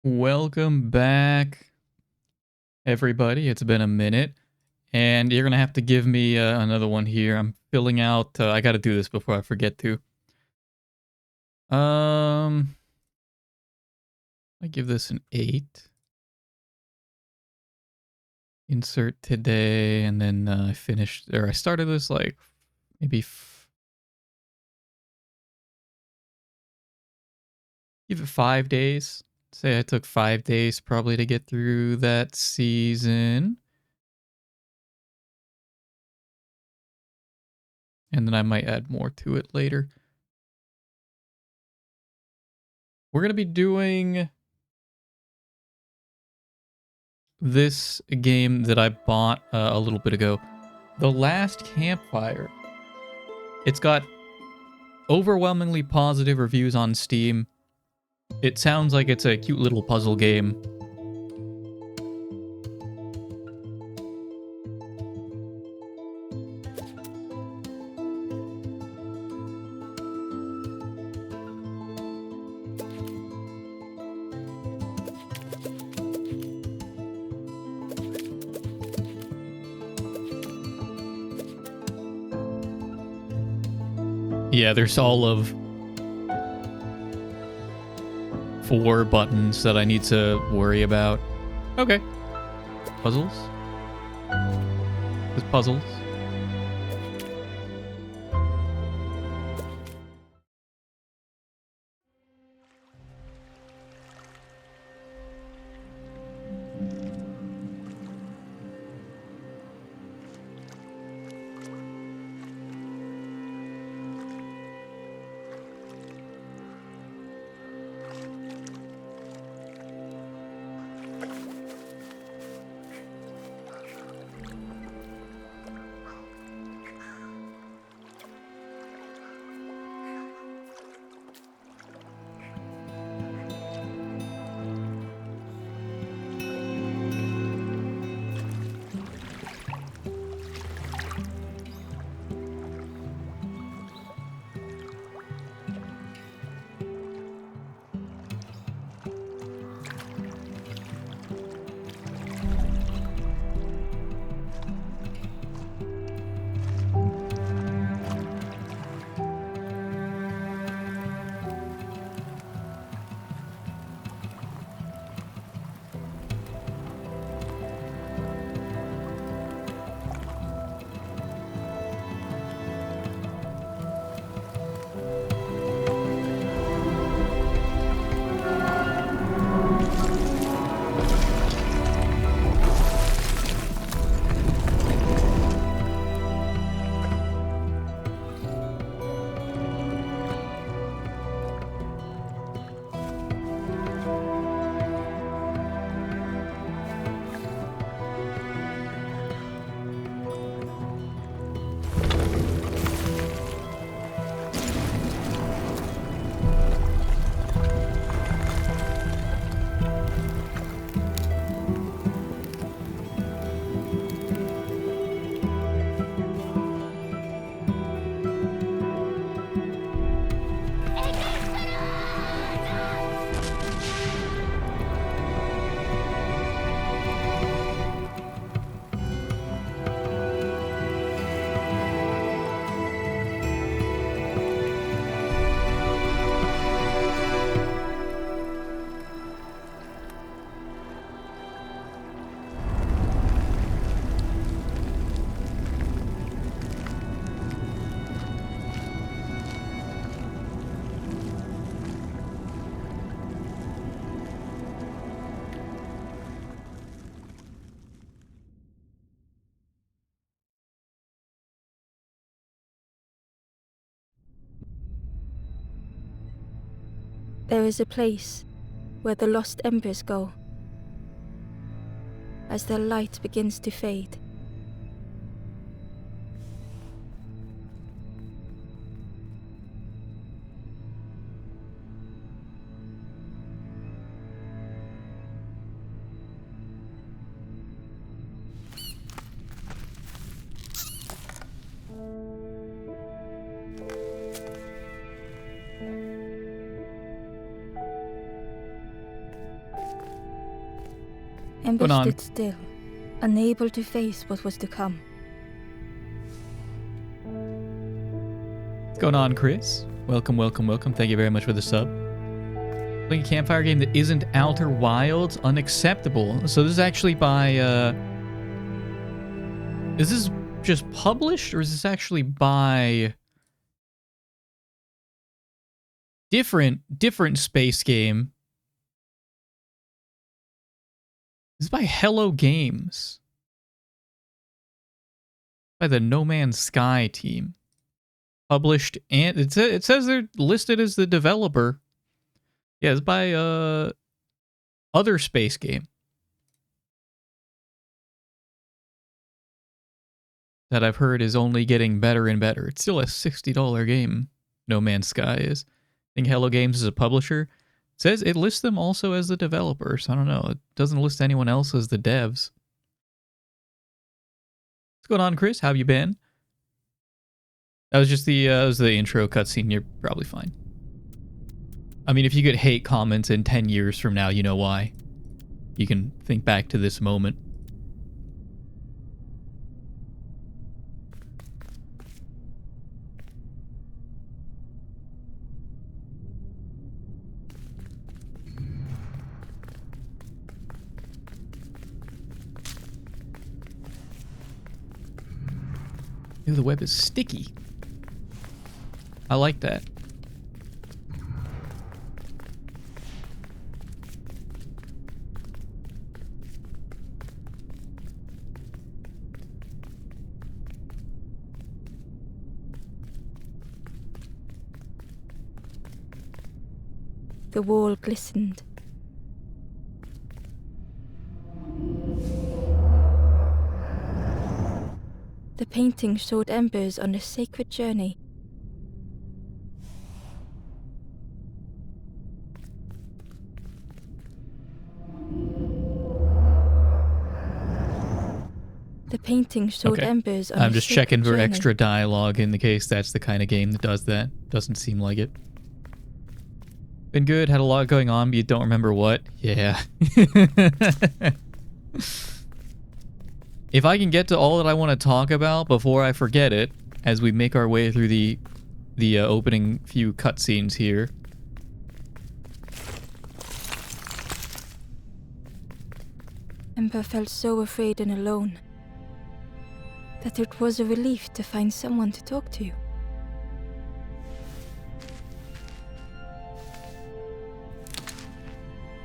Welcome back, everybody. It's been a minute, and you're gonna have to give me another one here. I'm filling out. I got to do this before I forget to. I give this an 8. Insert today, and then I finished, or I started this like maybe give it 5 days. Say I took 5 days probably to get through that season. And then I might add more to it later. We're going to be doing this game that I bought a little bit ago. The Last Campfire. It's got overwhelmingly positive reviews on Steam. It sounds like it's a cute little puzzle game. Yeah, there's all of 4 buttons that I need to worry about. Okay. Puzzles? There's puzzles. There is a place where the lost embers go as their light begins to fade. Ember Going on? stood still, unable to face what was to come. What's going on, Chris? Welcome, welcome, welcome. Thank you very much for the sub. Playing a campfire game that isn't Outer Wilds, unacceptable. So this is actually by, is this just published, or is this actually by different space game? This is by Hello Games. By the No Man's Sky team. Published, and it says they're listed as the developer. Yeah, it's by other space game that I've heard is only getting better and better. It's still a $60 game, No Man's Sky is. I think Hello Games is a publisher. It says it lists them also as the developers. I don't know. It doesn't list anyone else as the devs. What's going on, Chris? How have you been? That was just the intro cutscene. You're probably fine. I mean, if you get hate comments in 10 years from now, you know why. You can think back to this moment. Ooh, the web is sticky. I like that. The wall glistened. The painting showed embers on a sacred journey. The painting showed embers on I'm a just sacred checking for journey. extra dialogue in the case that's the kind of game that does that. Doesn't seem like it. Been good, had a lot going on, but you don't remember what? Yeah. If I can get to all that I want to talk about before I forget it, as we make our way through the opening few cutscenes here. Ember felt so afraid and alone that it was a relief to find someone to talk to.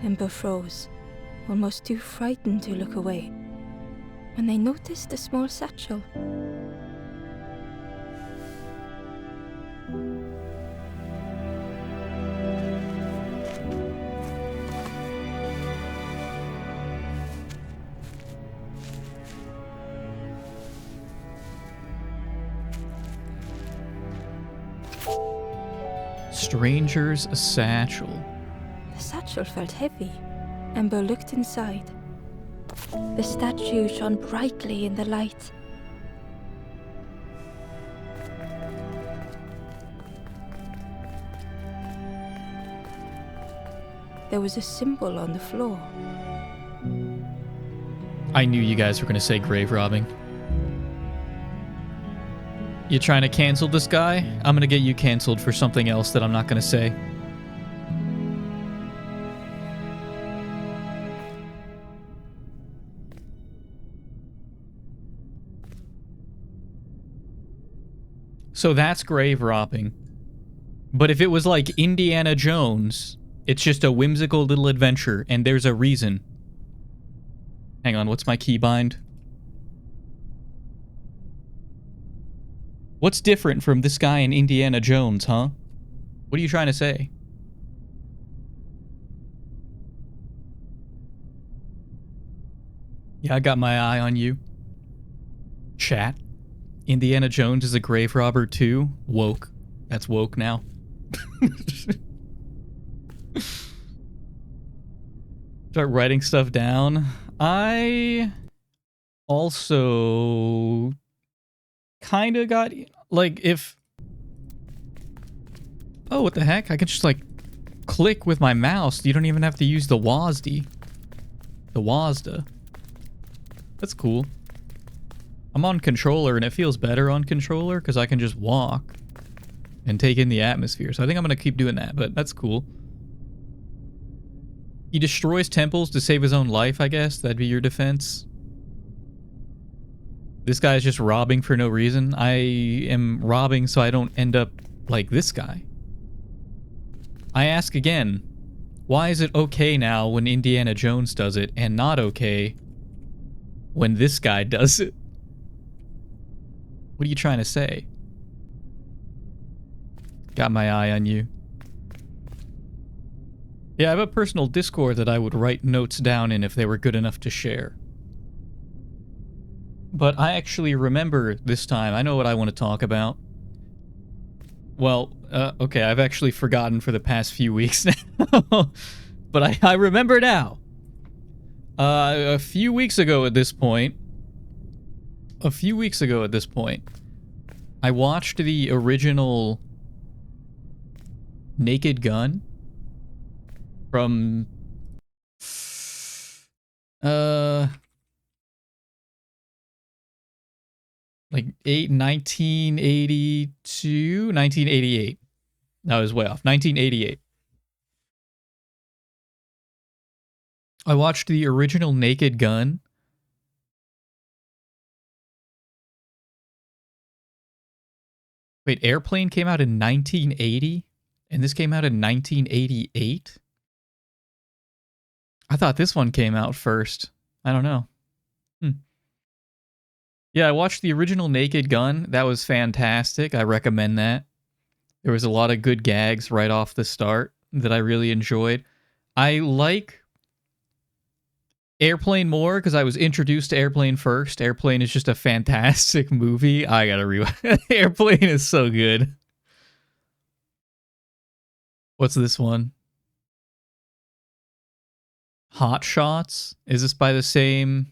Ember froze, almost too frightened to look away, when they noticed a small satchel. Stranger's satchel. The satchel felt heavy. Ember looked inside. The statue shone brightly in the light. There was a symbol on the floor. I knew you guys were going to say grave robbing. You trying to cancel this guy? I'm going to get you canceled for something else that I'm not going to say. So that's grave robbing. But if it was like Indiana Jones, it's just a whimsical little adventure, and there's a reason. Hang on, what's my keybind? What's different from this guy in Indiana Jones, huh? What are you trying to say? Yeah, I got my eye on you. Chat. Indiana Jones is a grave robber too? Woke. That's woke now. Start writing stuff down. I also kind of got, like, if... Oh, what the heck? I can just, like, click with my mouse. You don't even have to use the WASD. The WASD. That's cool. I'm on controller, and it feels better on controller because I can just walk and take in the atmosphere. So I think I'm going to keep doing that, but that's cool. He destroys temples to save his own life, I guess. That'd be your defense. This guy's just robbing for no reason. I am robbing so I don't end up like this guy. I ask again, why is it okay now when Indiana Jones does it and not okay when this guy does it? What are you trying to say? Got my eye on you. Yeah, I have a personal Discord that I would write notes down in if they were good enough to share. But I actually remember this time. I know what I want to talk about. Well, okay, I've actually forgotten for the past few weeks now. But I remember now. A few weeks ago at this point, I watched the original Naked Gun from like 1982, 1988. I was way off. 1988. I watched the original Naked Gun. Wait, Airplane came out in 1980? And this came out in 1988? I thought this one came out first. I don't know. Yeah, I watched the original Naked Gun. That was fantastic. I recommend that. There was a lot of good gags right off the start that I really enjoyed. I like Airplane more because I was introduced to Airplane first. Airplane is just a fantastic movie. I gotta rewatch. Airplane is so good. What's this one? Hot Shots? Is this by the same...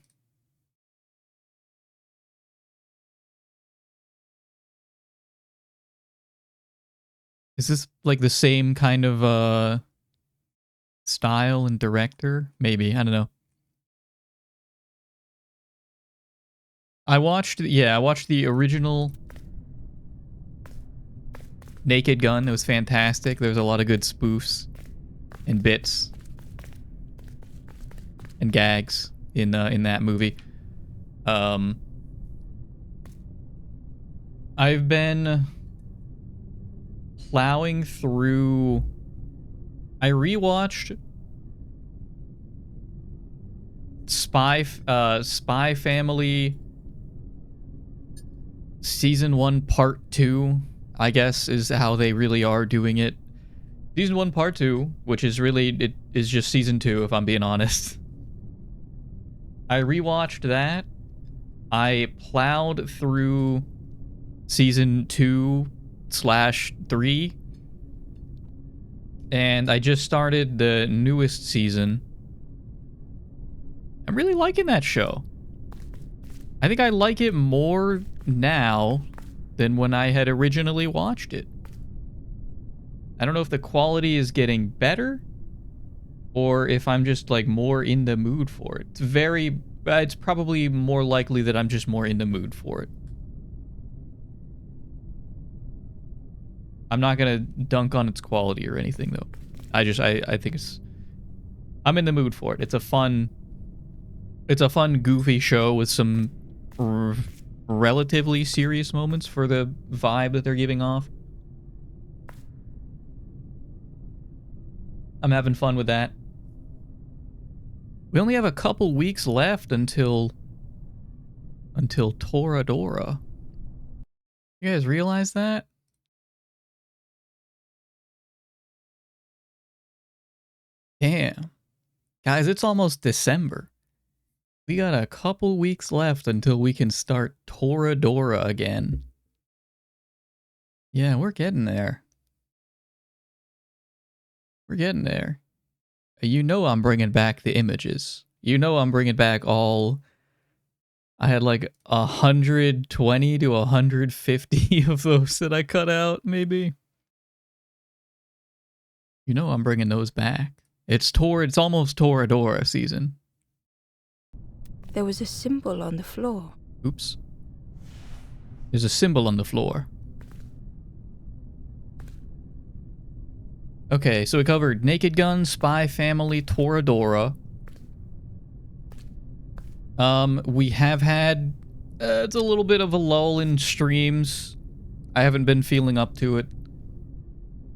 Is this like the same kind of style and director? Maybe, I don't know. I watched the original Naked Gun. It was fantastic. There was a lot of good spoofs and bits and gags in that movie. I've been plowing through. I rewatched Spy Family Season 1 Part 2, I guess, is how they really are doing it. Season 1 Part 2, which is really, it is just Season 2, if I'm being honest. I rewatched that. I plowed through Season 2/3. And I just started the newest season. I'm really liking that show. I think I like it more now than when I had originally watched it. I don't know if the quality is getting better or if I'm just like more in the mood for it. It's probably more likely that I'm just more in the mood for it. I'm not gonna dunk on its quality or anything though. I think I'm in the mood for it. It's a fun goofy show with some relatively serious moments for the vibe that they're giving off. I'm having fun with that. We only have a couple weeks left until Toradora. You guys realize that? Damn. Guys, it's almost December. We got a couple weeks left until we can start Toradora again. Yeah, we're getting there. We're getting there. You know I'm bringing back the images. You know I'm bringing back all... I had like 120 to 150 of those that I cut out, maybe. You know I'm bringing those back. It's almost Toradora season. there was a symbol on the floor. Oops. There's a symbol on the floor. Okay, so we covered Naked Gun, Spy Family, Toradora. We have had... it's a little bit of a lull in streams. I haven't been feeling up to it.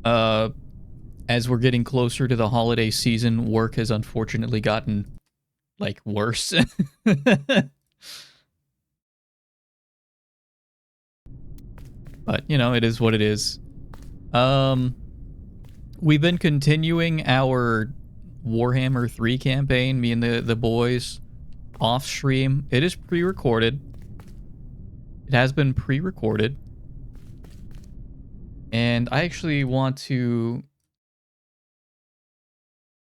As we're getting closer to the holiday season, work has unfortunately gotten, like, worse. But, you know, it is what it is. We've been continuing our Warhammer 3 campaign, me and the boys, off stream. It is pre-recorded. It has been pre-recorded. And I actually want to...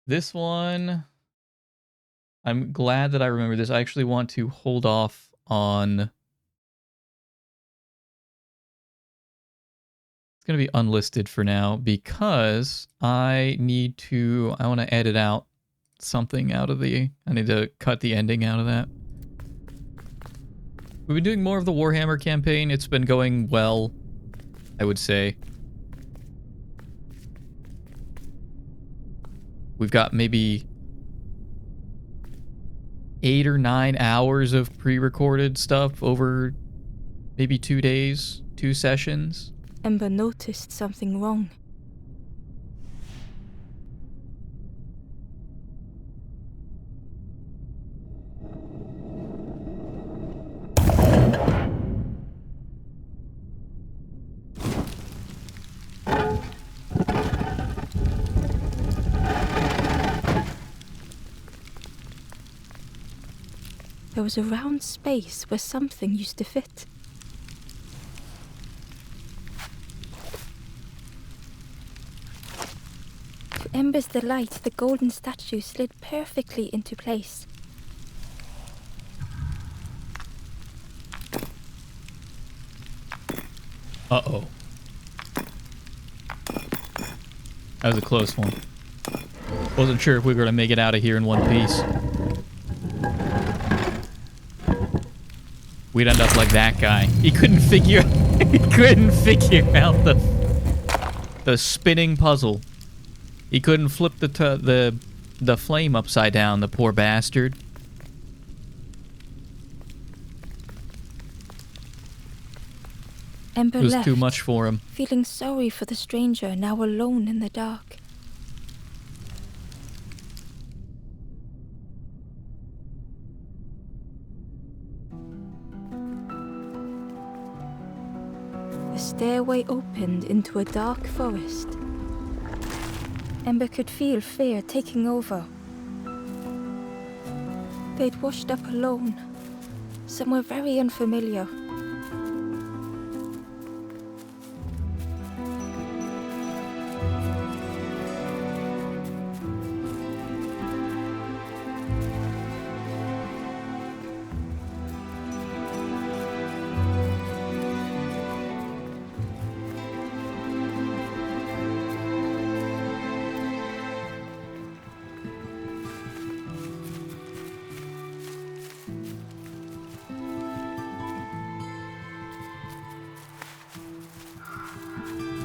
This one... I'm glad that I remember this. I actually want to hold off on... It's going to be unlisted for now because I want to edit out something out of the... I need to cut the ending out of that. We've been doing more of the Warhammer campaign. It's been going well, I would say. We've got maybe 8 or 9 hours of pre-recorded stuff over maybe 2 days, 2 sessions. Ember noticed something wrong. There was a round space where something used to fit. To Ember's delight, the golden statue slid perfectly into place. Uh-oh. That was a close one. Wasn't sure if we were going to make it out of here in one piece. We'd end up like that guy. He couldn't figure out the spinning puzzle. He couldn't flip the flame upside down, the poor bastard. Ember It was left, too much for him. feeling sorry for the stranger now alone in the dark. The stairway opened into a dark forest. Ember could feel fear taking over. They'd washed up alone, somewhere very unfamiliar.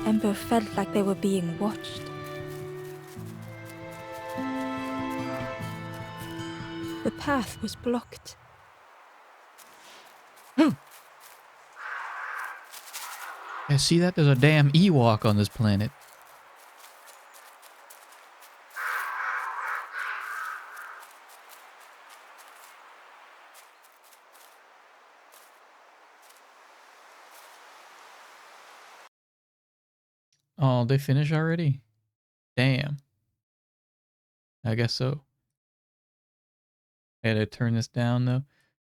Ember felt like they were being watched. The path was blocked. Yeah, see that? There's a damn Ewok on this planet. Oh, they finished already? Damn. I guess so. I gotta turn this down, though.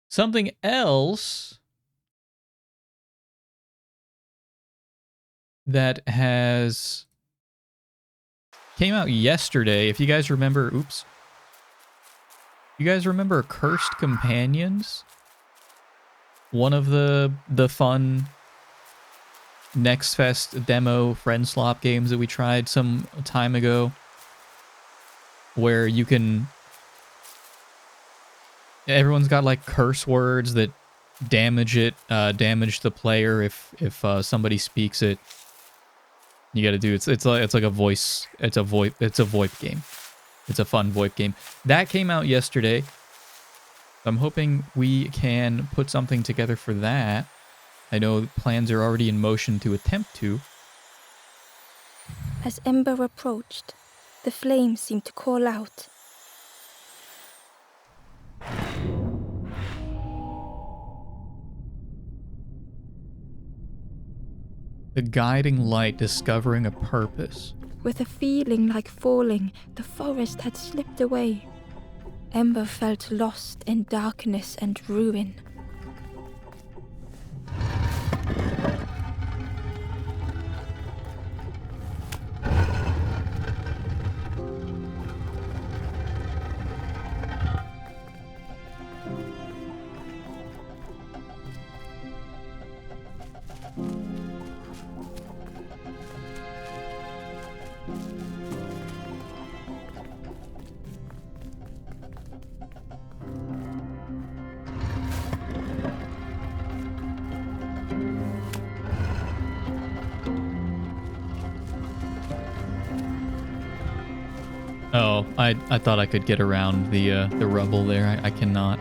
Something else that has came out yesterday. If you guys remember, oops. You guys remember Cursed Companions? One of the fun Next Fest demo friend slop games that we tried some time ago, where you can everyone's got like curse words that damage the player if somebody speaks it. You got to do it's like a voice. It's a VoIP game. It's a fun VoIP game that came out yesterday. I'm hoping we can put something together for that. I know plans are already in motion to attempt to. As Ember approached, the flames seemed to call out. The guiding light discovering a purpose. With a feeling like falling, the forest had slipped away. Ember felt lost in darkness and ruin. Oh, I thought I could get around the rubble there. I cannot.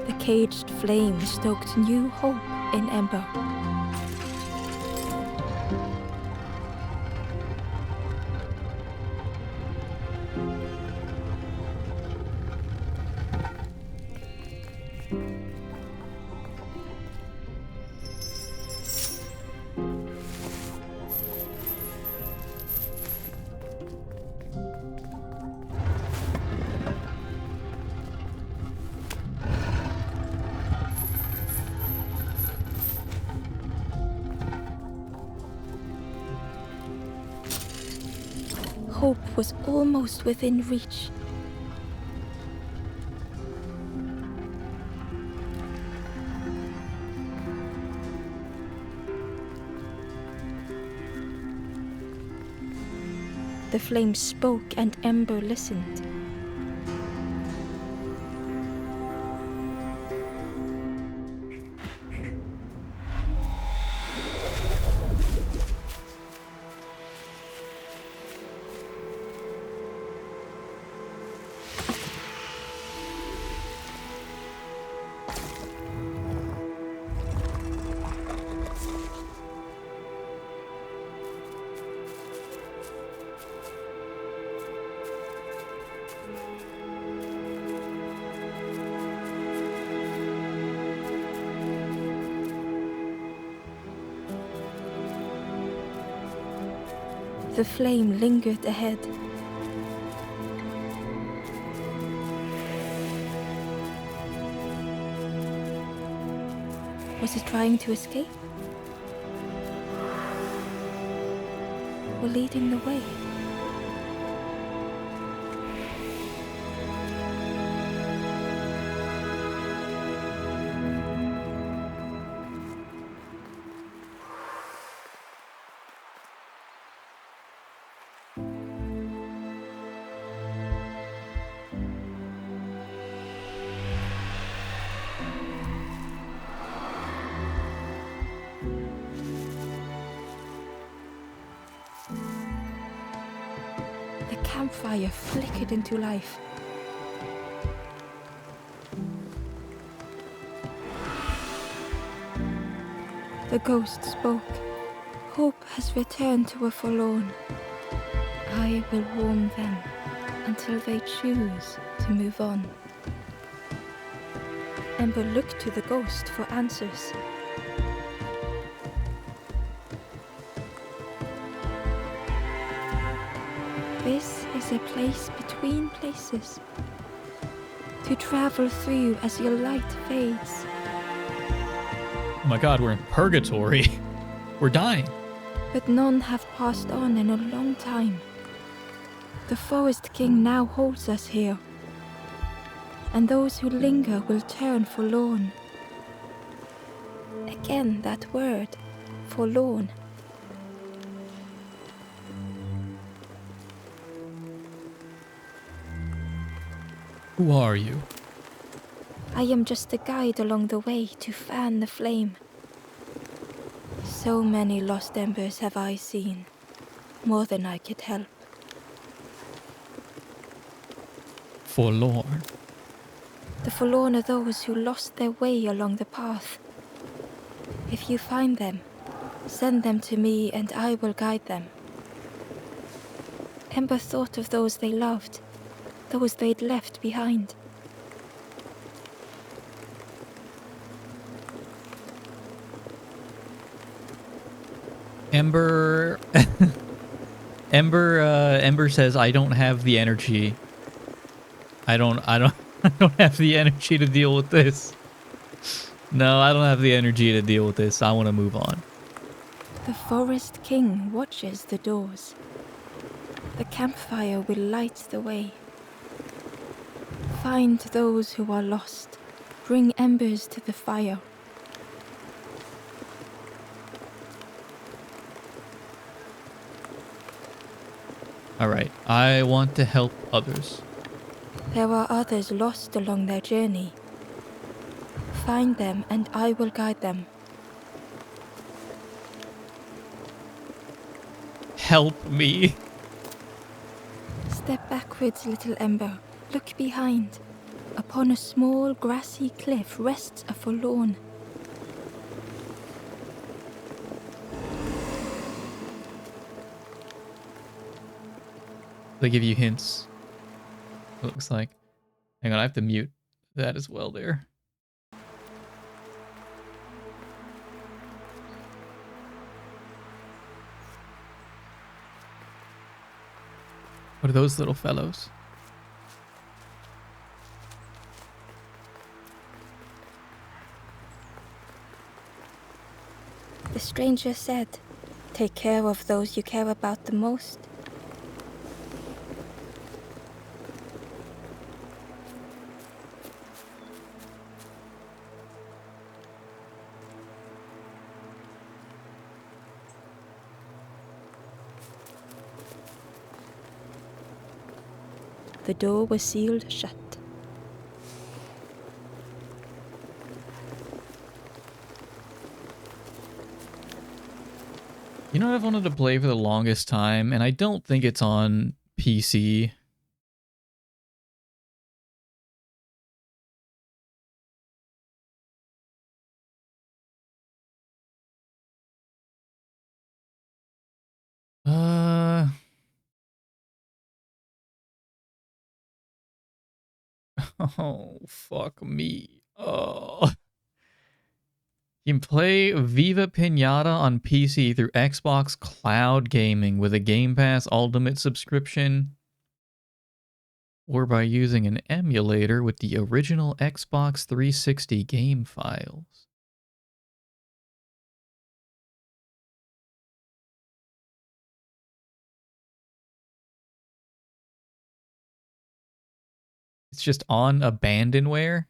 The caged flame stoked new hope in Ember. Hope was almost within reach. The flame spoke and Ember listened. The flame lingered ahead. Was it trying to escape? Or leading the way? The campfire flickered into life. The ghost spoke. Hope has returned to a forlorn. I will warm them until they choose to move on. Ember looked to the ghost for answers. This is a place between places, to travel through as your light fades. Oh my god, we're in purgatory. We're dying. But none have passed on in a long time. The Forest King now holds us here. and those who linger will turn forlorn. Again that word, forlorn. Who are you? I am just a guide along the way to fan the flame. So many lost embers have I seen, more than I could help. Forlorn. The forlorn are those who lost their way along the path. If you find them, send them to me and I will guide them. Ember thought of those they loved, those they'd left behind. Ember... Ember says, I don't have the energy. I don't have the energy to deal with this. No, I don't have the energy to deal with this. I want to move on. The Forest King watches the doors. The campfire will light the way. Find those who are lost. Bring embers to the fire. Alright, I want to help others. There are others lost along their journey. Find them and I will guide them. Help me. Step backwards, little Ember. Look behind. Upon a small grassy cliff rests a forlorn. They give you hints. It looks like. Hang on, I have to mute that as well there. What are those little fellows? The stranger said, "Take care of those you care about the most." The door was sealed shut. You know what I've wanted to play for the longest time, and I don't think it's on PC. Oh, fuck me. Oh. You can play Viva Pinata on PC through Xbox Cloud Gaming with a Game Pass Ultimate subscription, or by using an emulator with the original Xbox 360 game files. It's just on abandonware.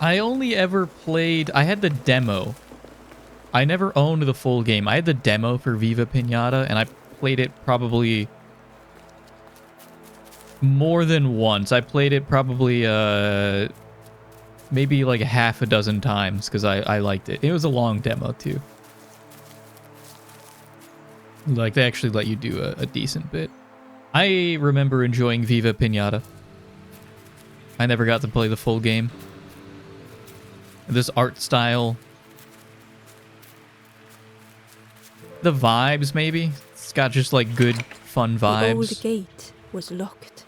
I only ever played... I had the demo. I never owned the full game. I had the demo for Viva Pinata, and I played it probably more than once. I played it probably maybe like half a dozen times because I liked it. It was a long demo too. Like, they actually let you do a decent bit. I remember enjoying Viva Pinata. I never got to play the full game. This art style. The vibes, maybe? It's got just, like, good, fun vibes. The old gate was locked.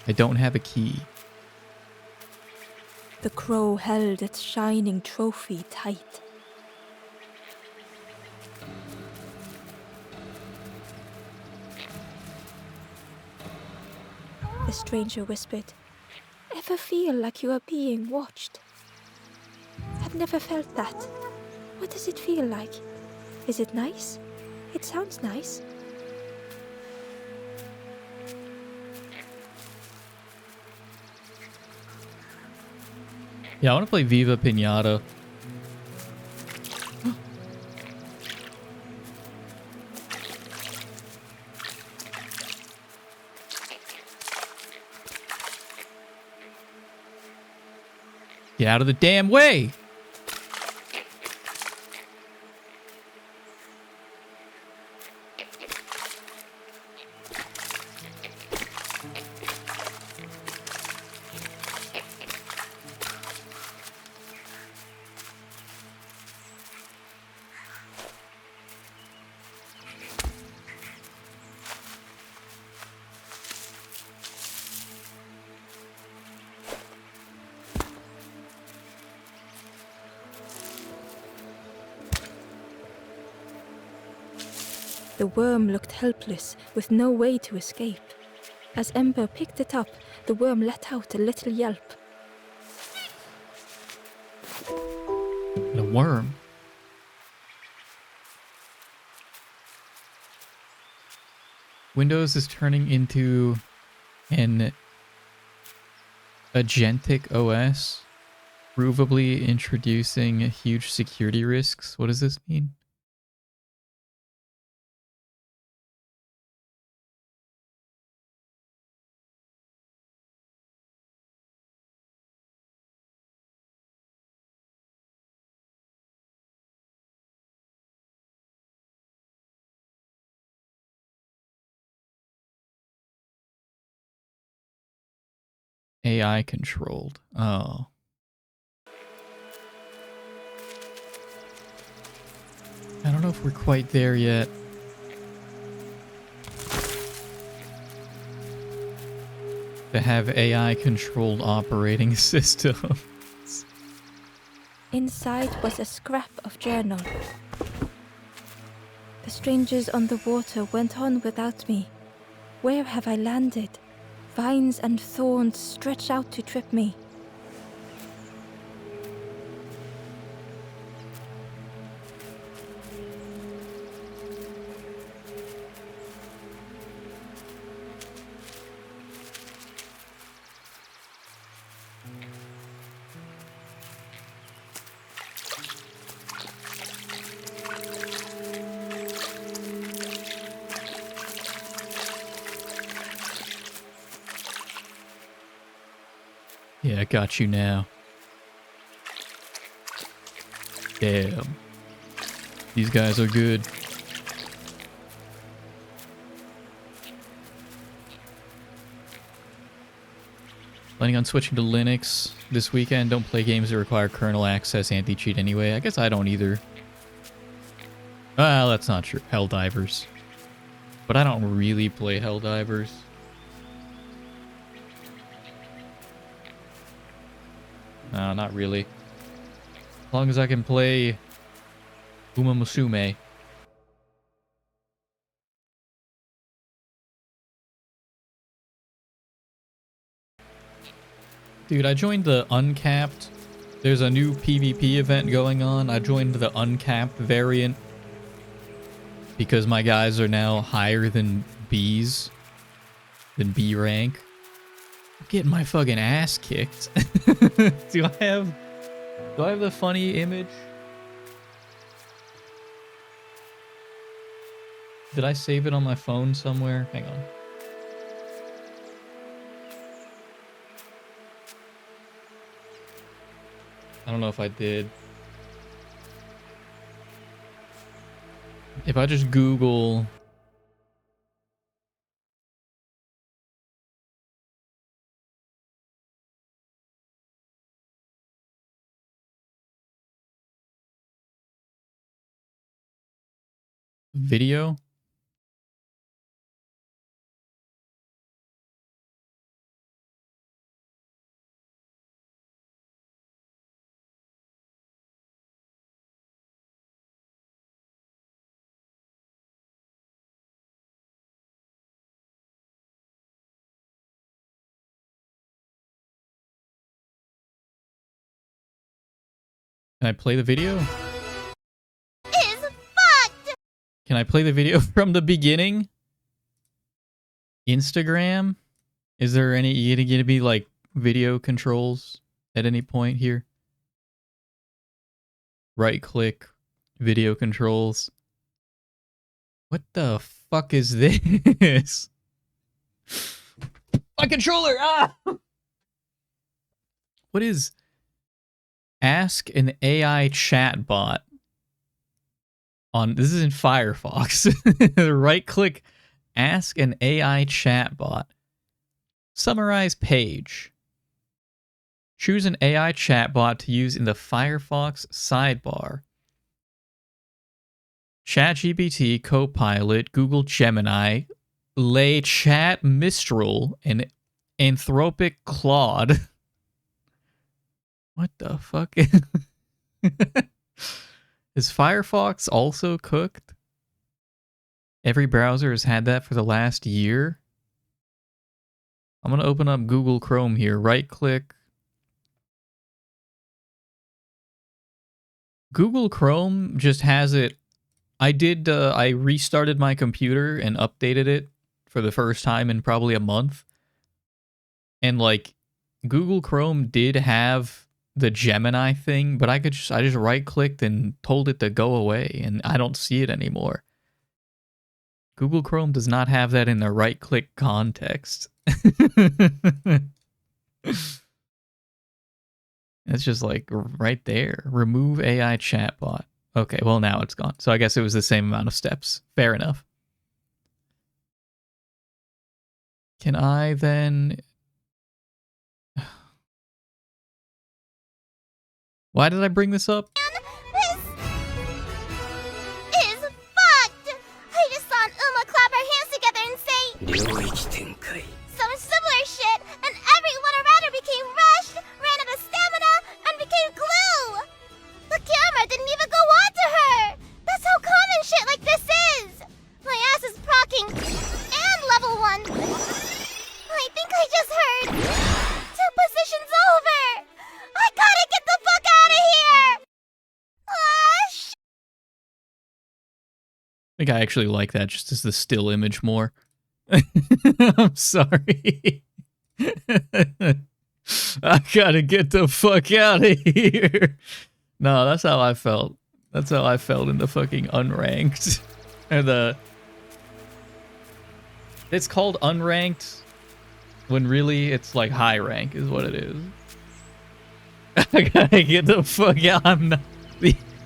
I don't have a key. The crow held its shining trophy tight. The the stranger whispered. Ever feel like you are being watched? I've never felt that. What does it feel like? Is it nice? It sounds nice. Yeah, I want to play Viva Pinata. Get out of the damn way! The worm looked helpless, with no way to escape. As Ember picked it up, the worm let out a little yelp. And a worm. Windows is turning into an agentic OS, provably introducing huge security risks. What does this mean? AI controlled. Oh. I don't know if we're quite there yet. To have AI controlled operating systems. Inside was a scrap of journal. The strangers on the water went on without me. Where have I landed? Vines and thorns stretch out to trip me. Yeah, I got you now. Damn. These guys are good. Planning on switching to Linux this weekend. Don't play games that require kernel access anti-cheat anyway. I guess I don't either. Well, that's not true. Helldivers. But I don't really play Helldivers. No, not really. As long as I can play Uma Musume. Dude, I joined the Uncapped. There's a new PvP event going on. I joined the Uncapped variant because my guys are now higher than B's. Than B rank. I'm getting my fucking ass kicked. Do I have the funny image? Did I save it on my phone somewhere? Hang on. I don't know if I did. If I just Google video. Can I play the video? Is fucked! Can I play the video from the beginning? Instagram? Is there any gonna be like video controls at any point here? Right click, video controls. What the fuck is this? My controller! Ah! What is Ask an AI chatbot on, this is in Firefox. Right click, Ask an AI chatbot. Summarize page. Choose an AI chatbot to use in the Firefox sidebar. ChatGPT, Copilot, Google Gemini, Lay Chat Mistral, and Anthropic Claude. What the fuck? Is Firefox also cooked? Every browser has had that for the last year. I'm going to open up Google Chrome here. Right click. Google Chrome just has it. I restarted my computer and updated it for the first time in probably a month. And like Google Chrome did have the Gemini thing, but I just right clicked and told it to go away, and I don't see it anymore. Google Chrome does not have that in the right click context. It's just like right there. Remove AI chatbot. Okay, well now it's gone. So I guess it was the same amount of steps. Fair enough. Can I then... Why did I bring this up? This is fucked! I just saw Uma clap her hands together and say some similar shit, and everyone around her became rushed, ran out of stamina, and became glue! The camera didn't even go on to her! That's how common shit like this is! My ass is procking and level 1. I think I just heard 2 positions over! I gotta get the fuck out of here! Ah, shit! I think I actually like that just as the still image more. I'm sorry. I gotta get the fuck out of here. No, that's how I felt. That's how I felt in the fucking unranked. Or it's called unranked when really it's like high rank is what it is. I gotta get the fuck out. I'm not,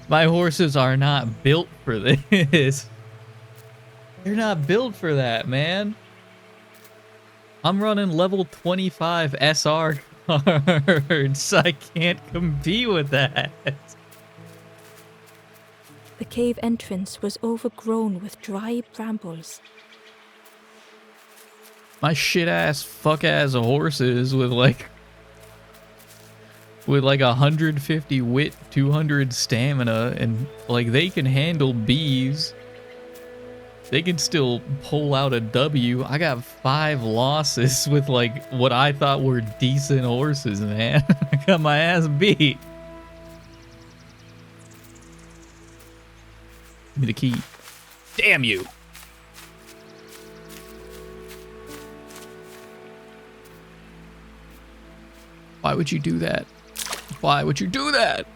my horses are not built for this. They're not built for that, man. I'm running level 25 SR cards. I can't compete with that. The cave entrance was overgrown with dry brambles. My shit-ass, fuck-ass horses with like 150 wit, 200 stamina, and like they can handle bees. They can still pull out a W. I got 5 losses with like what I thought were decent horses, man. I got my ass beat. Give me the key. Damn you. Why would you do that? Why would you do that?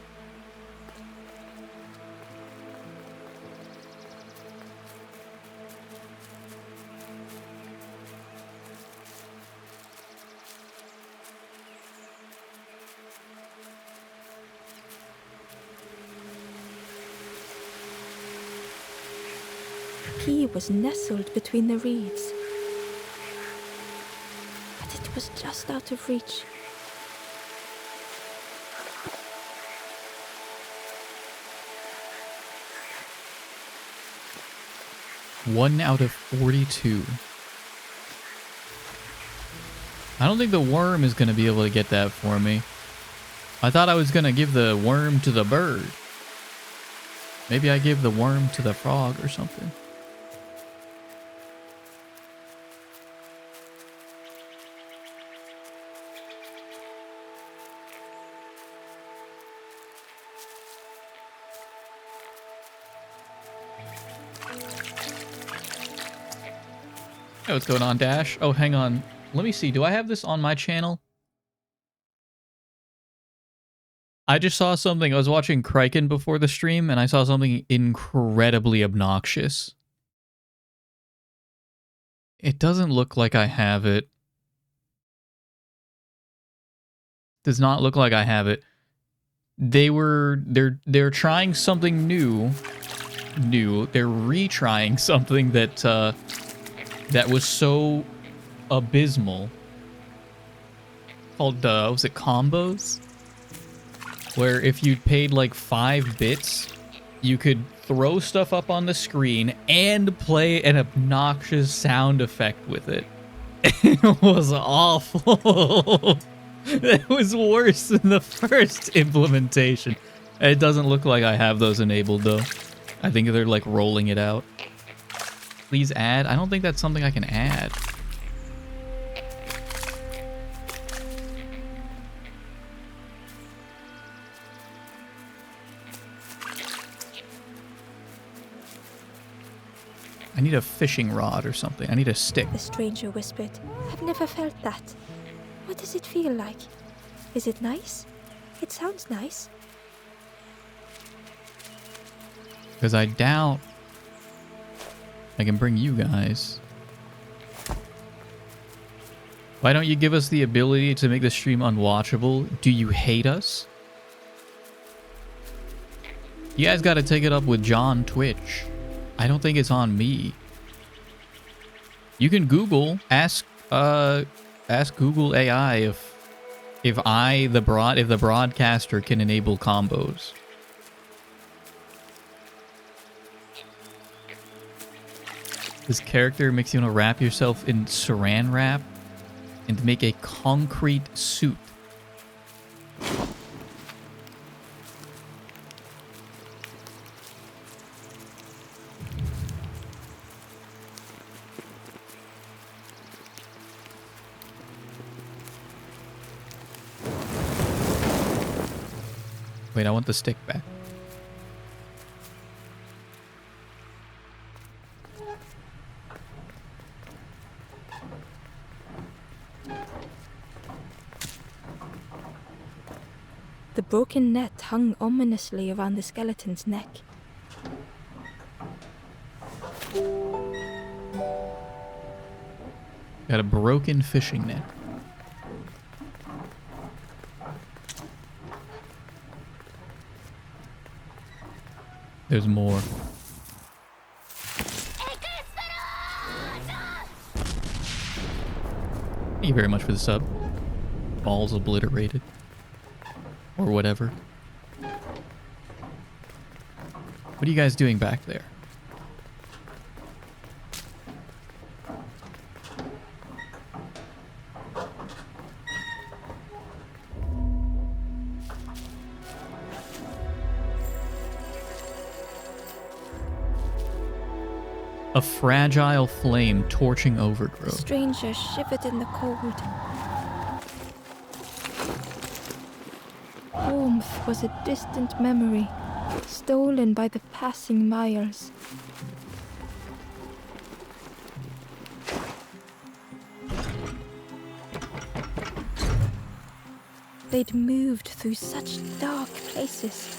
The key was nestled between the reeds, but it was just out of reach. One out of 42. I don't think the worm is going to be able to get that for me. I thought I was going to give the worm to the bird. Maybe I give the worm to the frog or something. Hey, what's going on, Dash? Oh, hang on. Let me see. Do I have this on my channel? I just saw something. I was watching Kraken before the stream, and I saw something incredibly obnoxious. It doesn't look like I have it. Does not look like I have it. They're trying something new. They're retrying something that that was so abysmal. Called was it combos? Where if you paid like 5 bits, you could throw stuff up on the screen and play an obnoxious sound effect with it. It was awful. It was worse than the first implementation. It doesn't look like I have those enabled though. I think they're like rolling it out. Please add? I don't think that's something I can add. I need a fishing rod or something. I need a stick. The stranger whispered. I've never felt that. What does it feel like? Is it nice? It sounds nice. Because I doubt I can bring you guys. Why don't you give us the ability to make the stream unwatchable? Do you hate us? You guys got to take it up with John Twitch. I don't think it's on me. You can Google, ask Google AI if the broadcaster can enable combos. This character makes you want to wrap yourself in saran wrap and make a concrete suit. Wait, I want the stick back. The broken net hung ominously around the skeleton's neck. Got a broken fishing net. There's more. Thank you very much for the sub. Balls obliterated. Or whatever. What are you guys doing back there? A fragile flame torching The overgrowth. stranger shivered in the cold. Warmth was a distant memory, stolen by the passing miles. They'd moved through such dark places.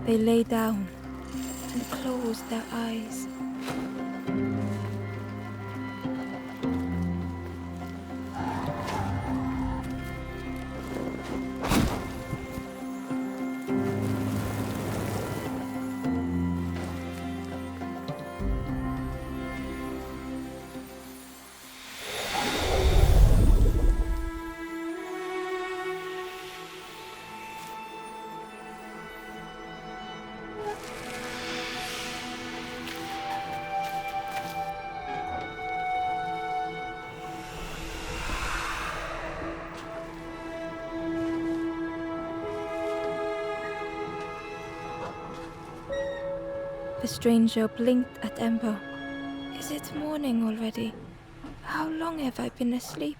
They lay down and closed their eyes. The stranger blinked at Ember. Is it morning already? How long have I been asleep?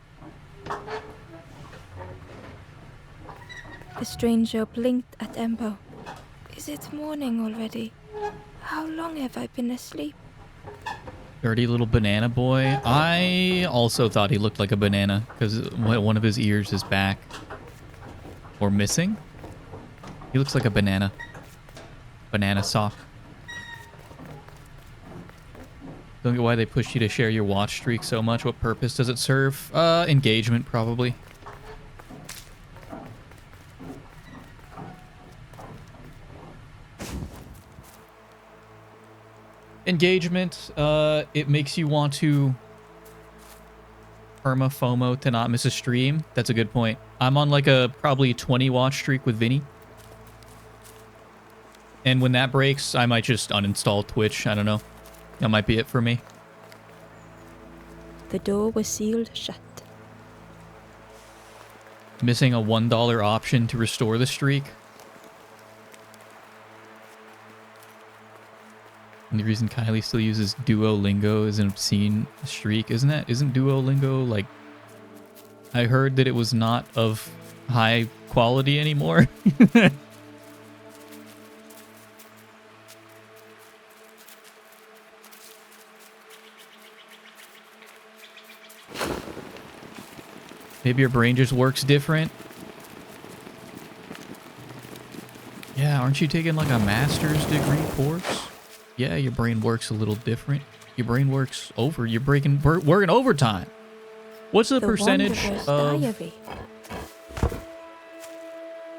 The stranger blinked at Embo. Is it morning already? How long have I been asleep? Dirty little banana boy. I also thought he looked like a banana because one of his ears is back. Or missing. He looks like a banana. Banana sock. Don't get why they push you to share your watch streak so much. What purpose does it serve? Engagement, probably. Engagement, it makes you want to FOMO to not miss a stream. That's a good point. I'm on like a probably 20 watch streak with Vinny. And when that breaks, I might just uninstall Twitch. I don't know. That might be it for me. The door was sealed shut. Missing a $1 option to restore the streak. And the reason Kylie still uses Duolingo is an obscene streak, isn't it? Isn't Duolingo like... I heard that it was not of high quality anymore. Maybe your brain just works different. Yeah, aren't you taking like a master's degree course? Yeah, your brain works a little different. Your brain works over. You're working overtime. What's the percentage of... Diary.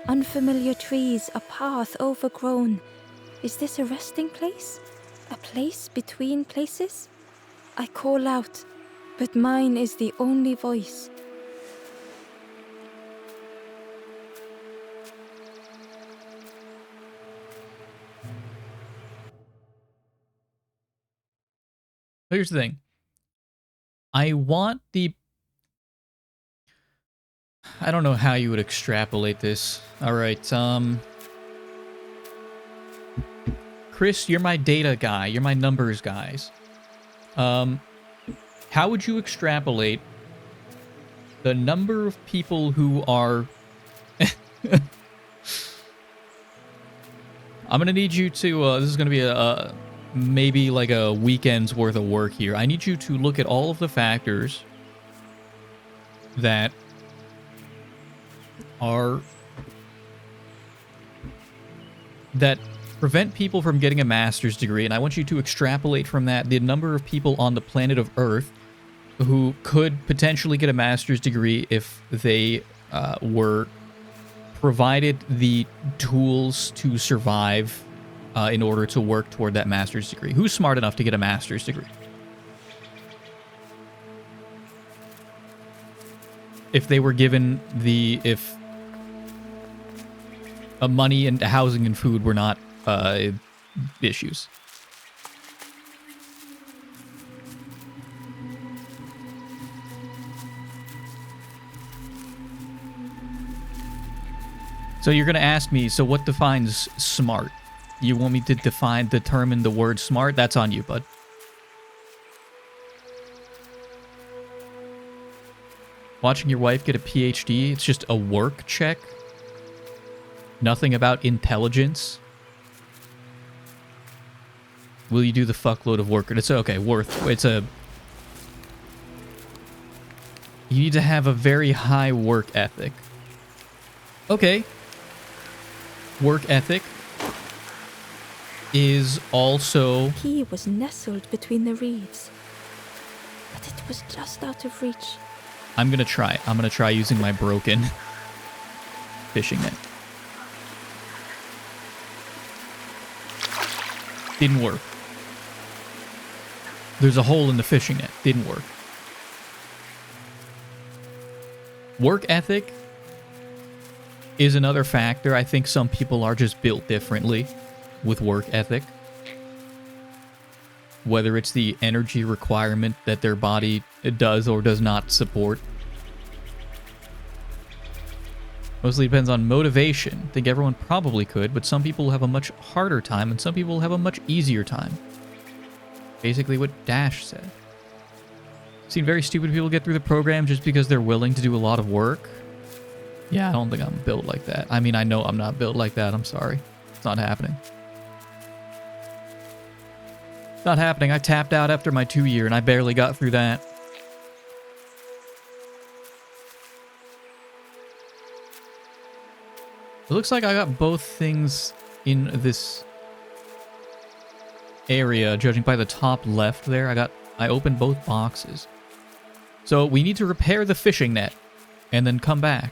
Unfamiliar trees, a path overgrown. Is this a resting place? A place between places? I call out, but mine is the only voice. Here's the thing. I want the... I don't know how you would extrapolate this. Alright, Chris, you're my data guy. You're my numbers guys. How would you extrapolate the number of people who are... I'm gonna need you to... this is gonna be a maybe like a weekend's worth of work here. I need you to look at all of the factors that prevent people from getting a master's degree, and I want you to extrapolate from that the number of people on the planet of Earth who could potentially get a master's degree if they were provided the tools to survive in order to work toward that master's degree. Who's smart enough to get a master's degree? If they were given the... If money and housing and food were not issues. So you're going to ask me, so what defines smart? You want me to determine the word smart? That's on you, bud. Watching your wife get a PhD, it's just a work check. Nothing about intelligence. Will you do the fuckload of work? It's okay, it's a... You need to have a very high work ethic. Okay. Work ethic is also... The key was nestled between the reeds, but it was just out of reach. I'm gonna try. I'm gonna try using my broken fishing net. Didn't work. There's a hole in the fishing net. Didn't work. Work ethic is another factor. I think some people are just built differently with work ethic. Whether it's the energy requirement that their body does or does not support. Mostly depends on motivation. I think everyone probably could, but some people have a much harder time and some people have a much easier time. Basically what Dash said. Seen very stupid people get through the program just because they're willing to do a lot of work. Yeah, I don't think I'm built like that. I mean, I know I'm not built like that. I'm sorry. It's not happening. It's not happening. I tapped out after my 2-year and I barely got through that. It looks like I got both things in this area, judging by the top left there. I opened both boxes. So we need to repair the fishing net and then come back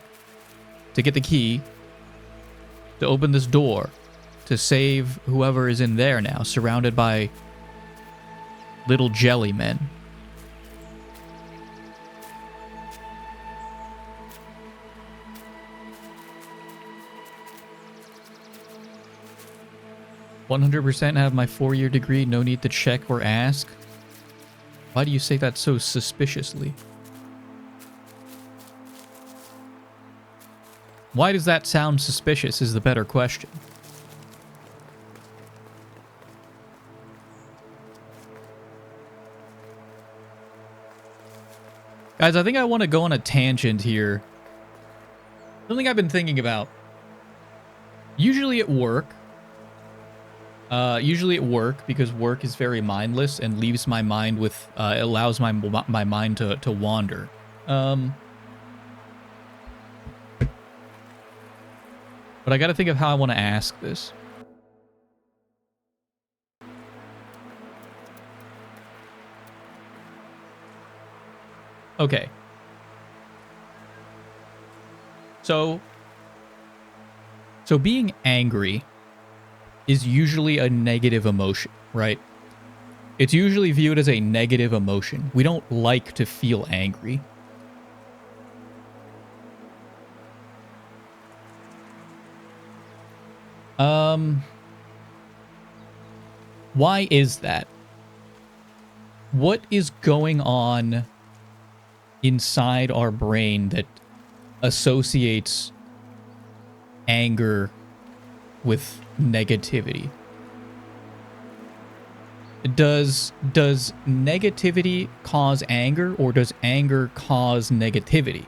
to get the key to open this door to save whoever is in there now, surrounded by little jelly men. "100% have my 4-year degree, no need to check or ask." Why do you say that so suspiciously? Why does that sound suspicious is the better question. Guys, I think I want to go on a tangent here. Something I've been thinking about. Usually at work, because work is very mindless and leaves my mind with, allows my mind to wander. But I gotta think of how I want to ask this. Okay. So being angry is usually a negative emotion, right? It's usually viewed as a negative emotion. We don't like to feel angry. Why is that? What is going on inside our brain that associates anger with negativity? Does negativity cause anger, or does anger cause negativity?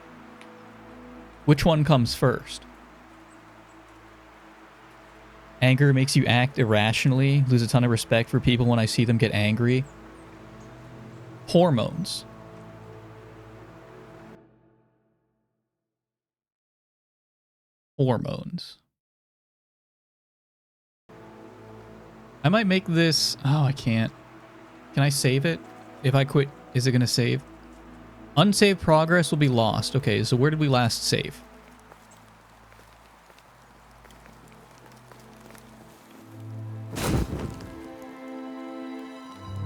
Which one comes first? Anger makes you act irrationally, lose a ton of respect for people when I see them get angry. Hormones. Hormones. I might make this... Oh, I can't. Can I save it? If I quit, is it going to save? Unsaved progress will be lost. Okay, so where did we last save?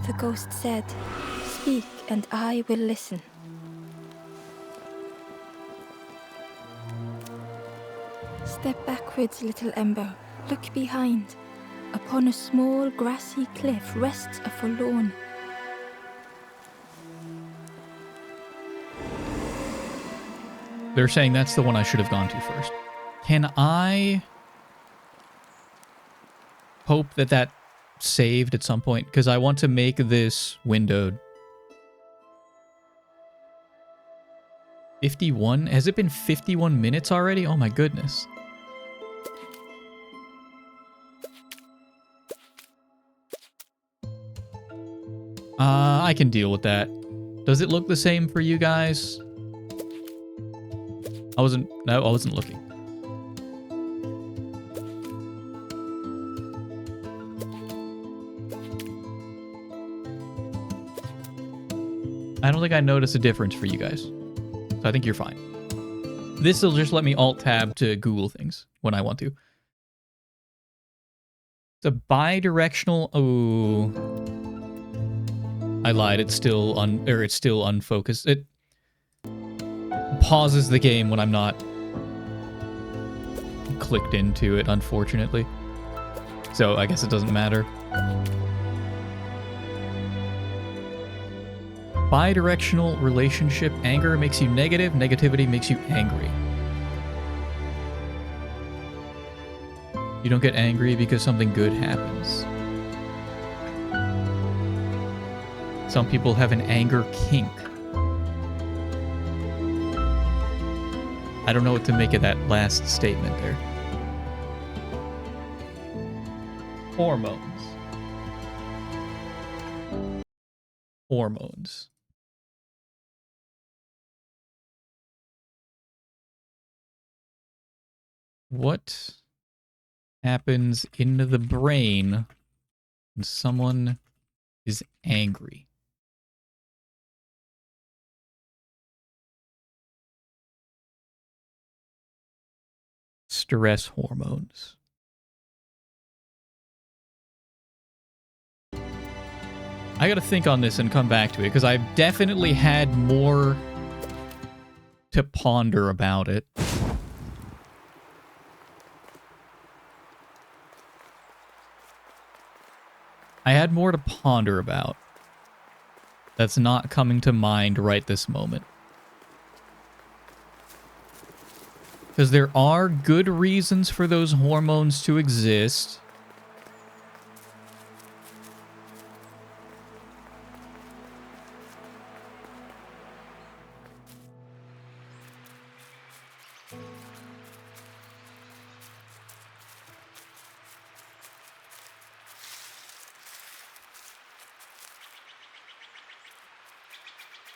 The ghost said, "Speak and I will listen." Step backwards, little ember. Look behind. Upon a small grassy cliff rests a forlorn. They're saying that's the one I should have gone to first. Can I hope that that saved at some point? Because I want to make this windowed. 51? Has it been 51 minutes already? Oh my goodness. I can deal with that. Does it look the same for you guys? I wasn't looking. I don't think I noticed a difference for you guys. So I think you're fine. This will just let me alt-tab to Google things when I want to. It's a bi-directional... Oh... I lied. It's still unfocused. It pauses the game when I'm not clicked into it, unfortunately. So I guess it doesn't matter. Bidirectional relationship. Anger makes you negative. Negativity makes you angry. You don't get angry because something good happens. Some people have an anger kink. I don't know what to make of that last statement there. Hormones. Hormones. What happens into the brain when someone is angry? Stress hormones. I gotta think on this and come back to it, because I've definitely had more to ponder about it. I had more to ponder about. That's not coming to mind right this moment. Because there are good reasons for those hormones to exist.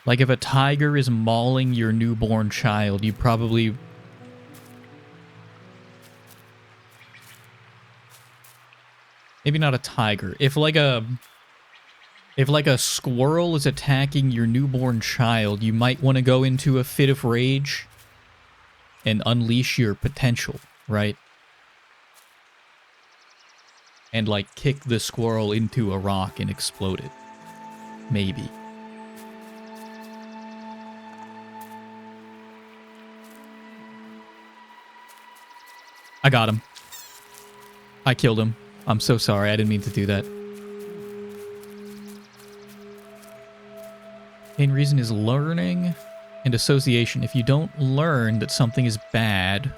Like if a tiger is mauling your newborn child, you probably... Maybe not a tiger. If like a squirrel is attacking your newborn child, you might want to go into a fit of rage and unleash your potential, right? And like kick the squirrel into a rock and explode it. Maybe. I got him. I killed him. I'm so sorry. I didn't mean to do that. Main reason is learning and association. If you don't learn that something is bad,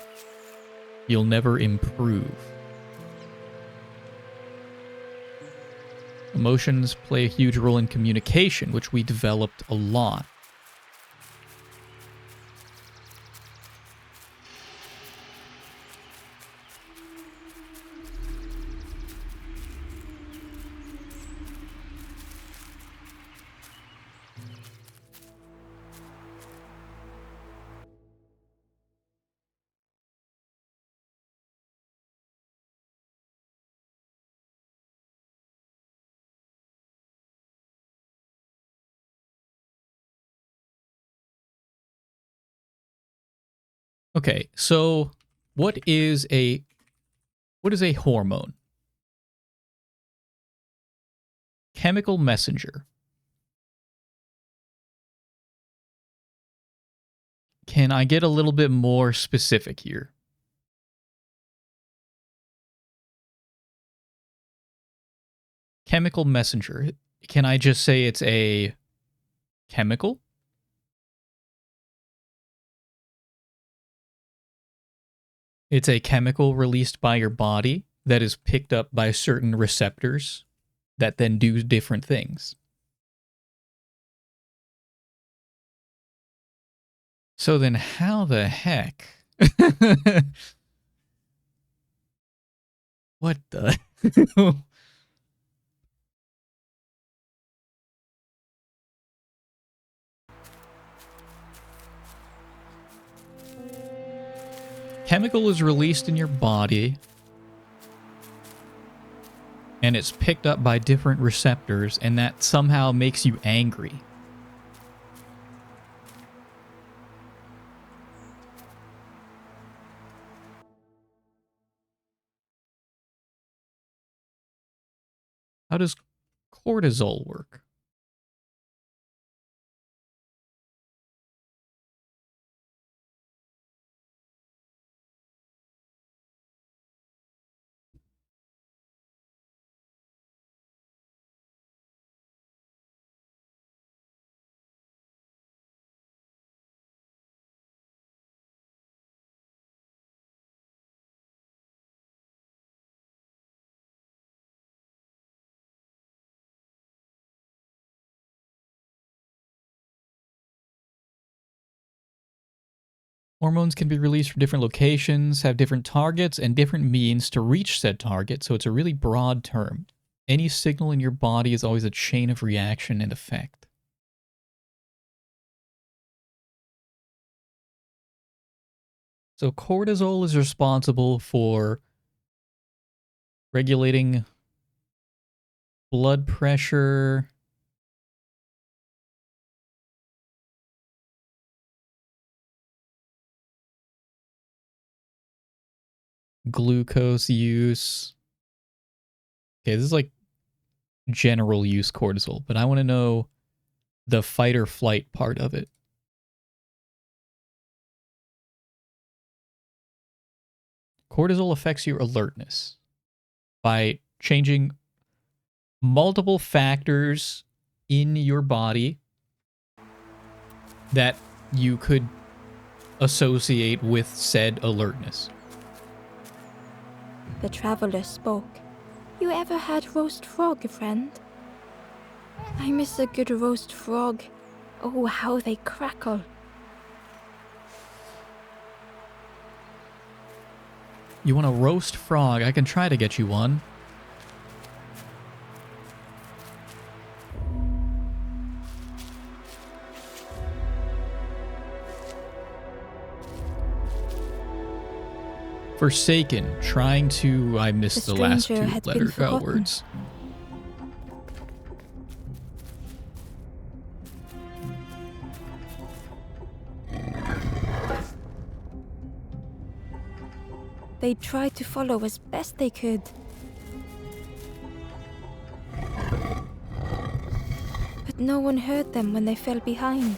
you'll never improve. Emotions play a huge role in communication, which we developed a lot. Okay, so what is a hormone? Chemical messenger. Can I get a little bit more specific here? Chemical messenger. Can I just say it's a chemical? It's a chemical released by your body that is picked up by certain receptors that then do different things. So then how the heck? What the? Chemical is released in your body, and it's picked up by different receptors, and that somehow makes you angry. How does cortisol work? Hormones can be released from different locations, have different targets, and different means to reach said target, so it's a really broad term. Any signal in your body is always a chain of reaction and effect. So cortisol is responsible for regulating blood pressure, glucose use. Okay, this is like general use cortisol, but I want to know the fight or flight part of it. Cortisol affects your alertness by changing multiple factors in your body that you could associate with said alertness. The traveler spoke. You ever had roast frog, friend? I miss a good roast frog. Oh, how they crackle. You want a roast frog? I can try to get you one. Forsaken, trying to... I missed the last two words. They tried to follow as best they could. But no one heard them when they fell behind.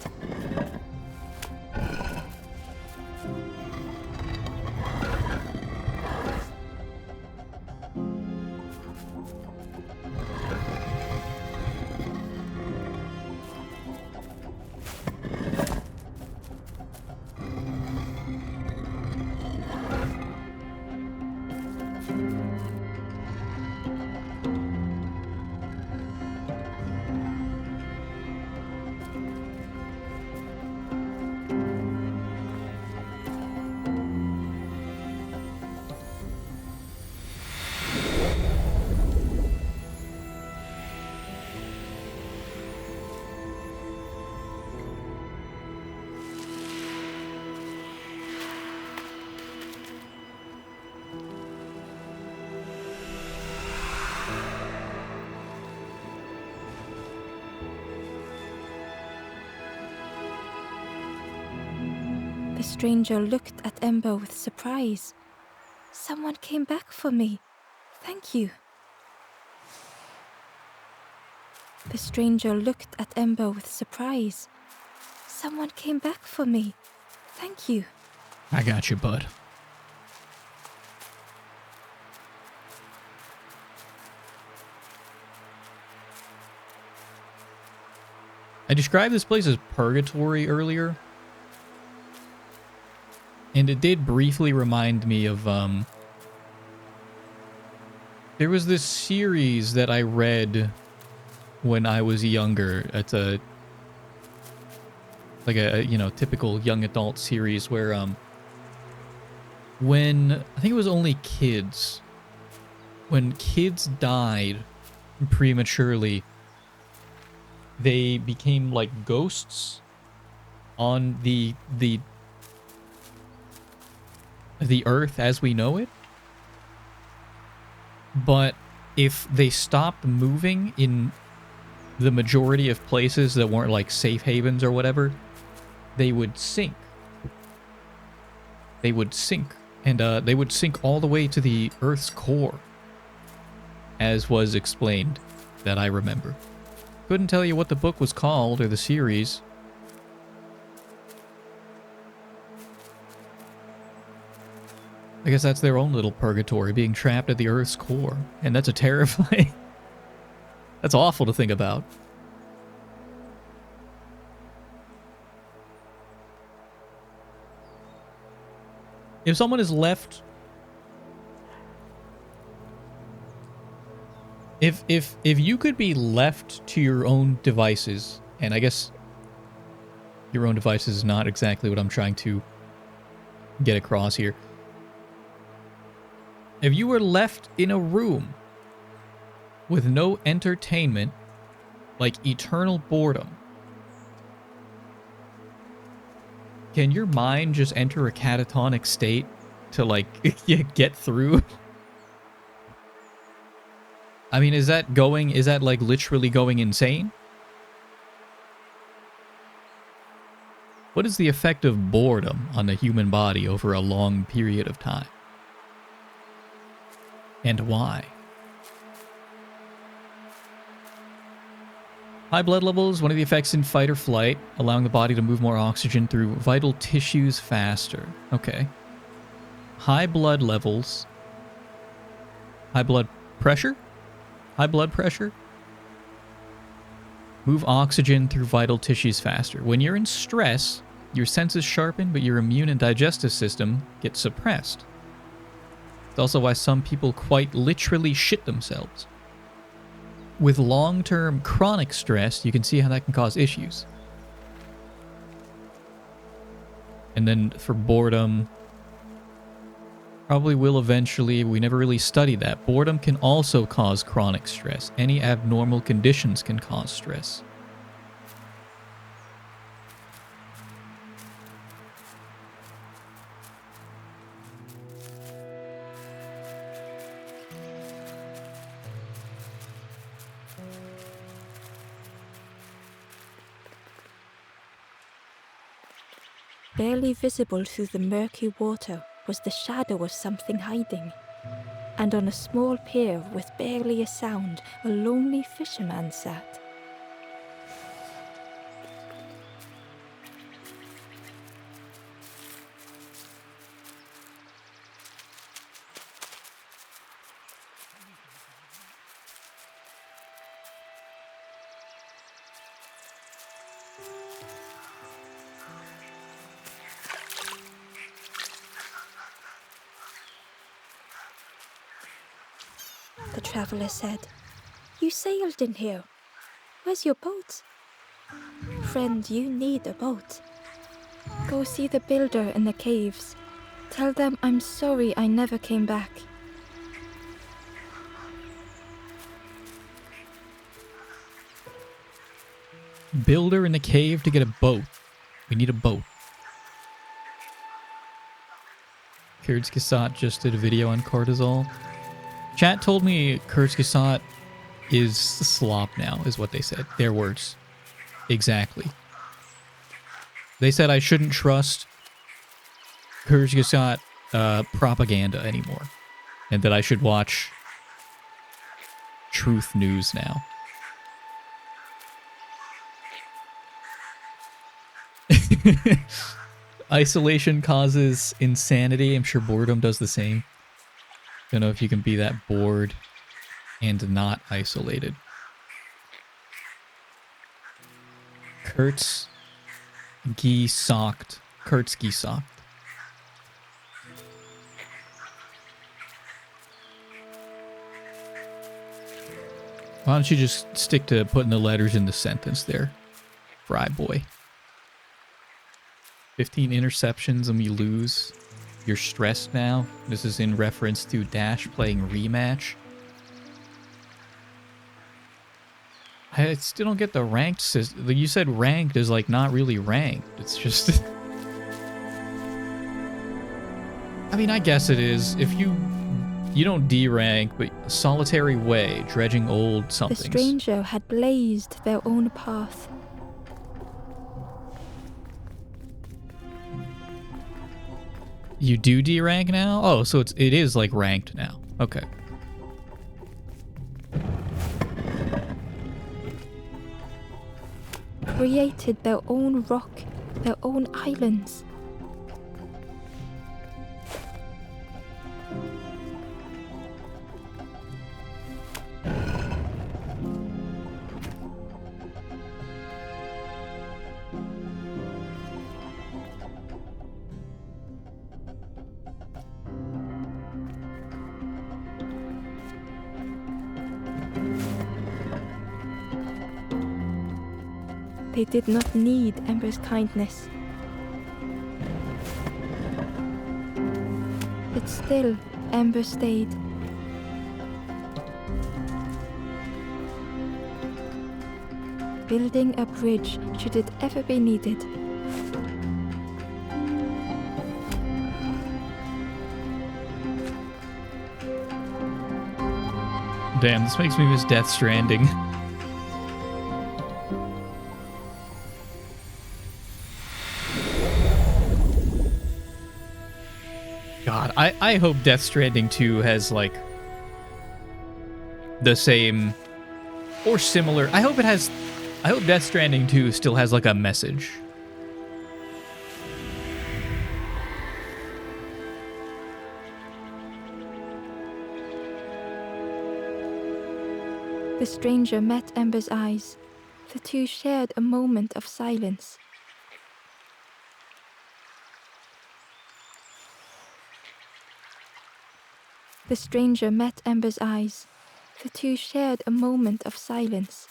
The stranger looked at Ember with surprise. Someone came back for me. Thank you. The stranger looked at Ember with surprise. Someone came back for me. Thank you. I got you, bud. I described this place as purgatory earlier. And it did briefly remind me of, there was this series that I read when I was younger. It's a, like a, you know, typical young adult series where, when, I think it was only kids, when kids died prematurely, they became like ghosts on the earth as we know it. But if they stopped moving in the majority of places that weren't like safe havens or whatever, they would sink. They would sink. And they would sink all the way to the Earth's core, as was explained that I remember. Couldn't tell you what the book was called or the series. I guess that's their own little purgatory, being trapped at the Earth's core. And that's a terrifying... That's awful to think about. If someone is left... If you could be left to your own devices, and I guess your own devices is not exactly what I'm trying to get across here. If you were left in a room with no entertainment, like eternal boredom, can your mind just enter a catatonic state to, like, get through? I mean, is that like literally going insane? What is the effect of boredom on the human body over a long period of time? And why? High blood levels, one of the effects in fight or flight, allowing the body to move more oxygen through vital tissues faster. Okay. High blood levels. High blood pressure? High blood pressure? Move oxygen through vital tissues faster. When you're in stress, your senses sharpen, but your immune and digestive system get suppressed. It's also why some people quite literally shit themselves. With long-term chronic stress, you can see how that can cause issues. And then for boredom, probably will eventually, we never really studied that. Boredom can also cause chronic stress. Any abnormal conditions can cause stress. Barely visible through the murky water was the shadow of something hiding. And on a small pier with barely a sound, a lonely fisherman sat. The traveller said, "You sailed in here. Where's your boat?" "Friend, you need a boat. Go see the builder in the caves. Tell them I'm sorry I never came back." Builder in the cave to get a boat. We need a boat. Kurzgesagt just did a video on cortisol. Chat told me Kurzgesagt is slop now, is what they said. Their words. Exactly. They said I shouldn't trust Kurzgesagt propaganda anymore. And that I should watch Truth News now. Isolation causes insanity. I'm sure boredom does the same. Don't know if you can be that bored and not isolated. Kurzgesagt. Kurzgesagt. Why don't you just stick to putting the letters in the sentence there, Fry boy? 15 interceptions and we lose. You're stressed now. This is in reference to Dash playing Rematch. I still don't get the ranked system. You said ranked is like not really ranked. It's just... I mean, I guess it is. If you don't D-rank, but solitary way, dredging old somethings. The stranger had blazed their own path. You do D-rank now? Oh, so it is like ranked now. Okay. Created their own rock, their own islands. They did not need Ember's kindness. But still, Ember stayed. Building a bridge should it ever be needed. Damn, this makes me miss Death Stranding. God, I hope Death Stranding 2 has, like, the same or similar. I hope Death Stranding 2 still has, like, a message. The stranger met Ember's eyes. The two shared a moment of silence. The stranger met Ember's eyes. The two shared a moment of silence.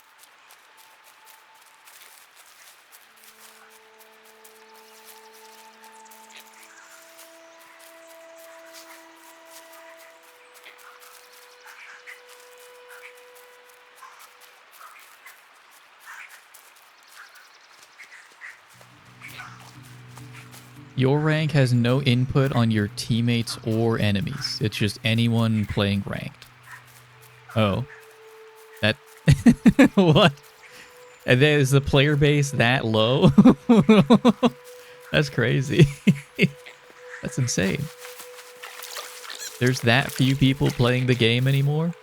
Your rank has no input on your teammates or enemies. It's just anyone playing ranked. Oh. That... What? And then is the player base that low? That's crazy. That's insane. There's that few people playing the game anymore?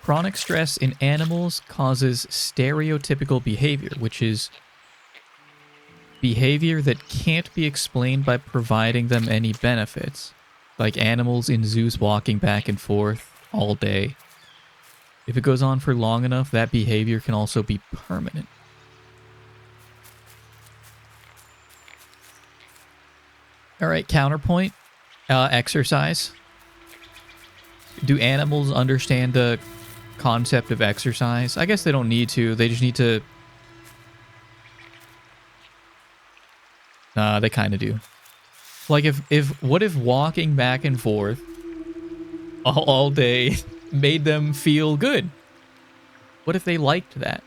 Chronic stress in animals causes stereotypical behavior, which is behavior that can't be explained by providing them any benefits, like animals in zoos walking back and forth all day. If it goes on for long enough, that behavior can also be permanent. All right, counterpoint, exercise. Do animals understand the concept of exercise? I guess they don't need to. They just need to... they kind of do. Like, what if walking back and forth all day made them feel good? What if they liked that?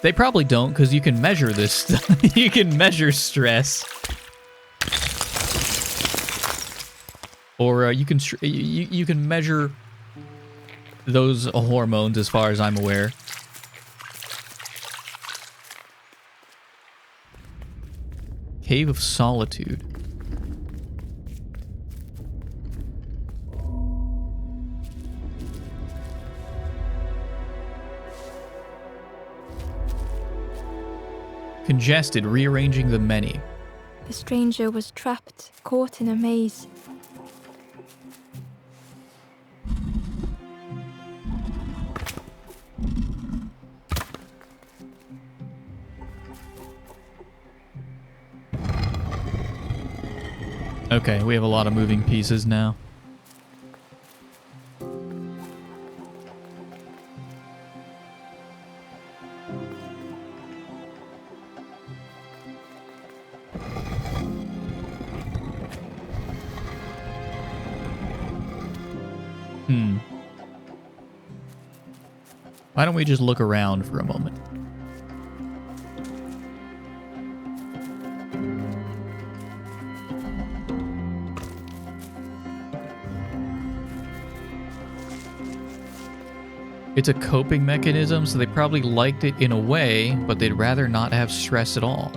They probably don't, because you can measure this stuff. You can measure stress. Or you can measure those hormones, as far as I'm aware. Cave of Solitude. Congested, rearranging the many. The stranger was trapped, caught in a maze. Okay, we have a lot of moving pieces now. Why don't we just look around for a moment? It's a coping mechanism, so they probably liked it in a way, but they'd rather not have stress at all.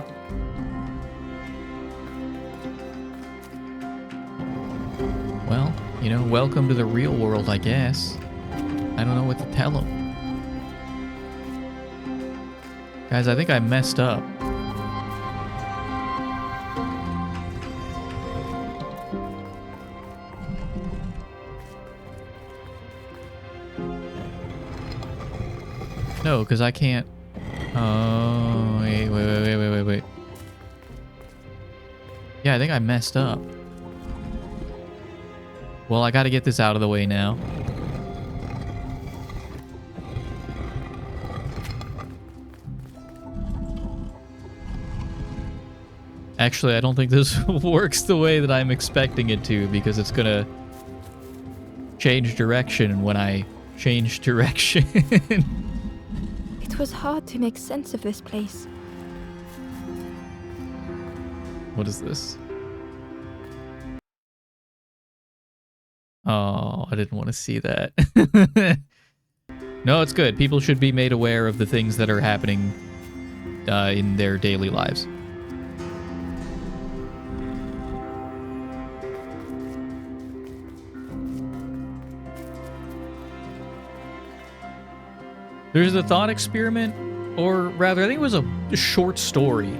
Well, you know, welcome to the real world, I guess. I don't know what to tell them. Guys, I think I messed up. No, because I can't... Oh, wait. Yeah, I think I messed up. Well, I gotta get this out of the way now. Actually, I don't think this works the way that I'm expecting it to, because it's gonna change direction when I change direction. It was hard to make sense of this place. What is this? Oh, I didn't want to see that. No, it's good. People should be made aware of the things that are happening in their daily lives. There's a thought experiment, or rather, I think it was a short story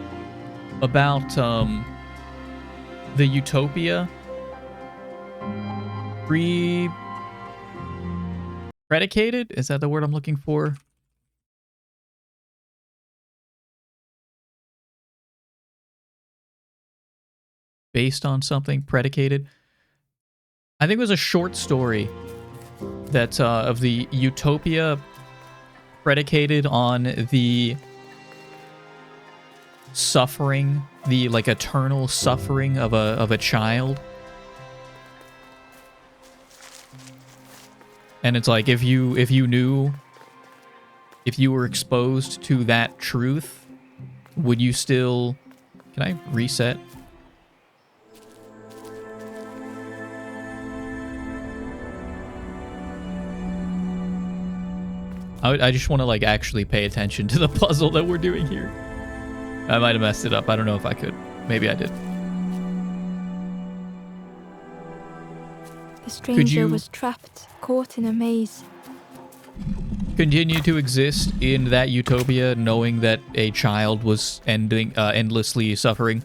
about the utopia predicated? Is that the word I'm looking for? Based on something, predicated. I think it was a short story that of the utopia predicated on the suffering, the like eternal suffering of a child. And it's like, if you were exposed to that truth, would you still... Can I reset? I just want to like actually pay attention to the puzzle that we're doing here. I might have messed it up. I don't know if I could. Maybe I did. The stranger was trapped, caught in a maze. Continue to exist in that utopia, knowing that a child was endlessly suffering?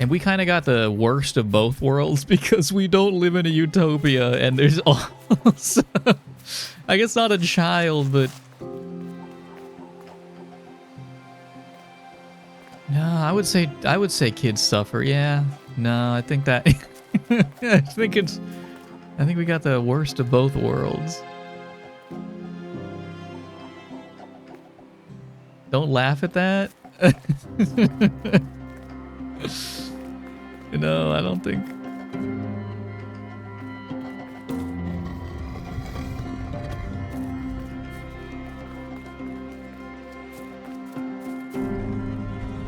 And we kind of got the worst of both worlds because we don't live in a utopia, and there's also... I guess not a child, but... No, I would say kids suffer. Yeah. No, I think that... I think we got the worst of both worlds. Don't laugh at that. No, I don't think.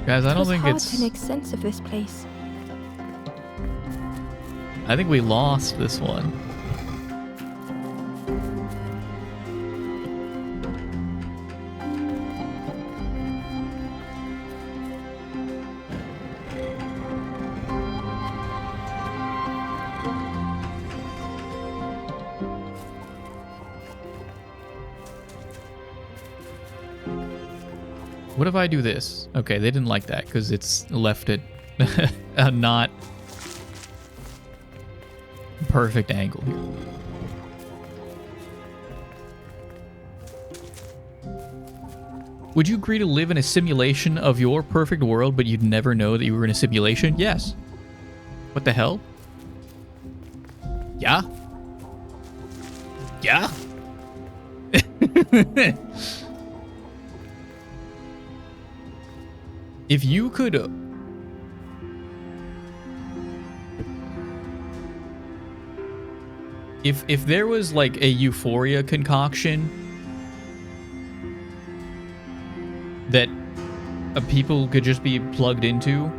Guys, I don't think it's... hard to make sense of this place. I think we lost this one. What if I do this? Okay, they didn't like that because it's left at a not perfect angle here. Would you agree to live in a simulation of your perfect world, but you'd never know that you were in a simulation? Yes. What the hell? Yeah? Yeah? If you could... If there was like a Euphoria concoction that people could just be plugged into,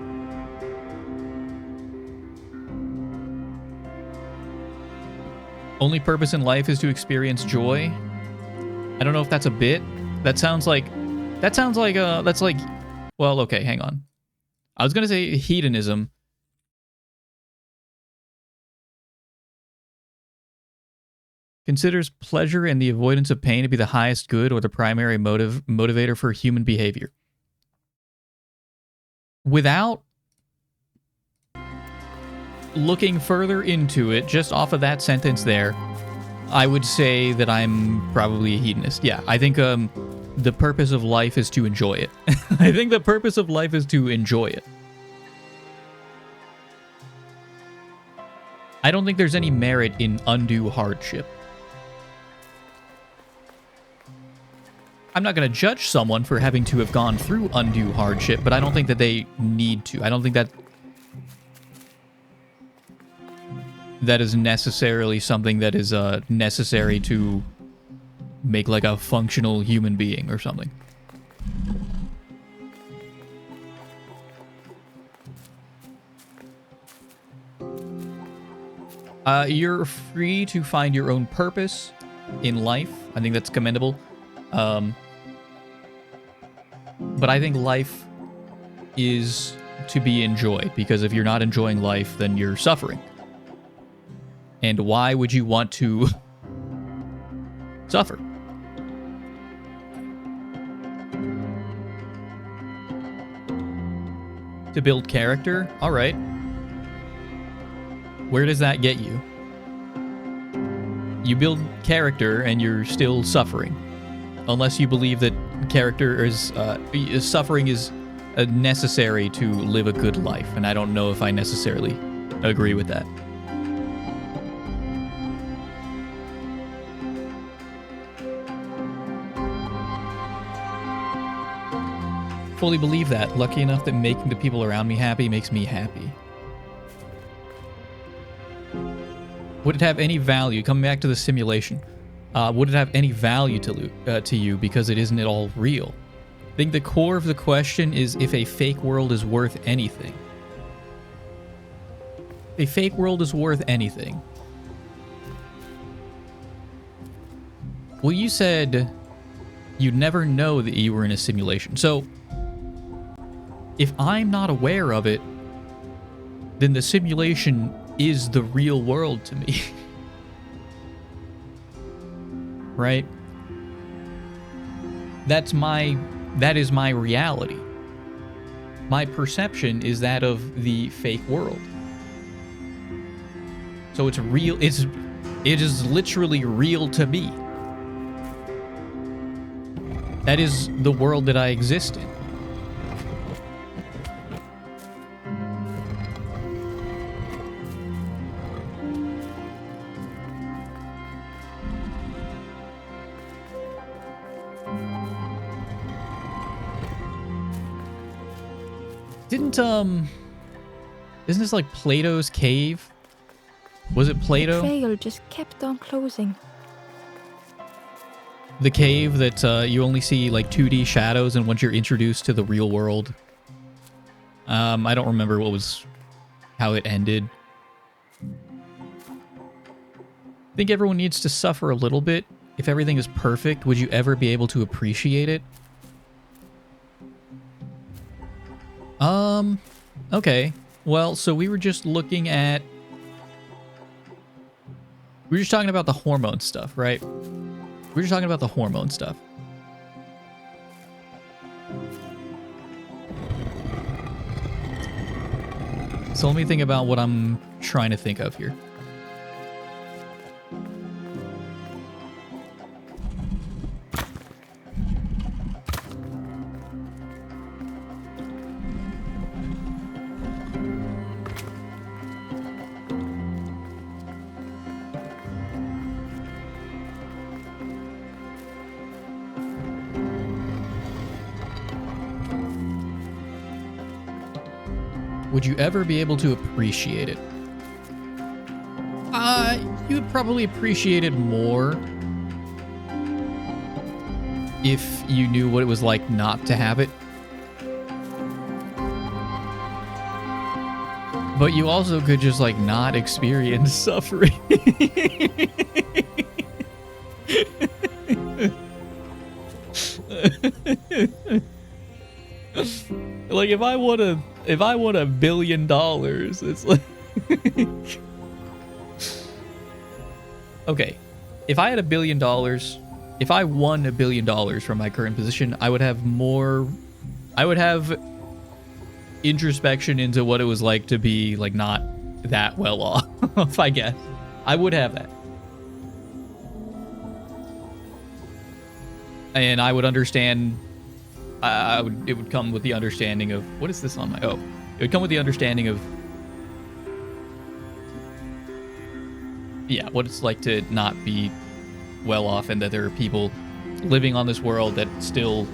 only purpose in life is to experience joy. I don't know if that's a bit. That sounds like that's like, well, okay, hang on. I was gonna say hedonism. Considers pleasure and the avoidance of pain to be the highest good or the primary motivator for human behavior. Without looking further into it, just off of that sentence there, I would say that I'm probably a hedonist. Yeah, I think the purpose of life is to enjoy it. I think the purpose of life is to enjoy it. I don't think there's any merit in undue hardship. I'm not going to judge someone for having to have gone through undue hardship, but I don't think that they need to. I don't think that that is necessarily something that is necessary to make like a functional human being or something. You're free to find your own purpose in life. I think that's commendable. But I think life is to be enjoyed, because if you're not enjoying life, then you're suffering. And why would you want to suffer? To build character? All right. Where does that get you? You build character and you're still suffering. Unless you believe that character is... suffering is necessary to live a good life. And I don't know if I necessarily agree with that. Fully believe that. Lucky enough that making the people around me happy makes me happy. Would it have any value, coming back to the simulation, would it have any value to you because it isn't at all real? I think the core of the question is if a fake world is worth anything. A fake world is worth anything. Well, you said you'd never know that you were in a simulation. So, if I'm not aware of it, then the simulation is the real world to me. Right? That is my reality. My perception is that of the fake world. So it's real, it is literally real to me. That is the world that I exist in. Isn't this like Plato's cave? Was it Plato? The trail just kept on closing. The cave that you only see like 2D shadows, and once you're introduced to the real world. I don't remember how it ended. I think everyone needs to suffer a little bit. If everything is perfect, would you ever be able to appreciate it? Okay. Well, so we were just looking at... We were just talking about the hormone stuff, right? We were just talking about the hormone stuff. So let me think about what I'm trying to think of here. Would you ever be able to appreciate it? You'd probably appreciate it more if you knew what it was like not to have it. But you also could just like not experience suffering. Like if I won $1 billion, it's like okay, if I had $1 billion, if I won $1 billion from my current position, I would have introspection into what it was like to be like not that well off. I guess I would have that, and I would understand. It would come with the understanding of what is this on my? Oh, it would come with the understanding of what it's like to not be well off, and that there are people living on this world that still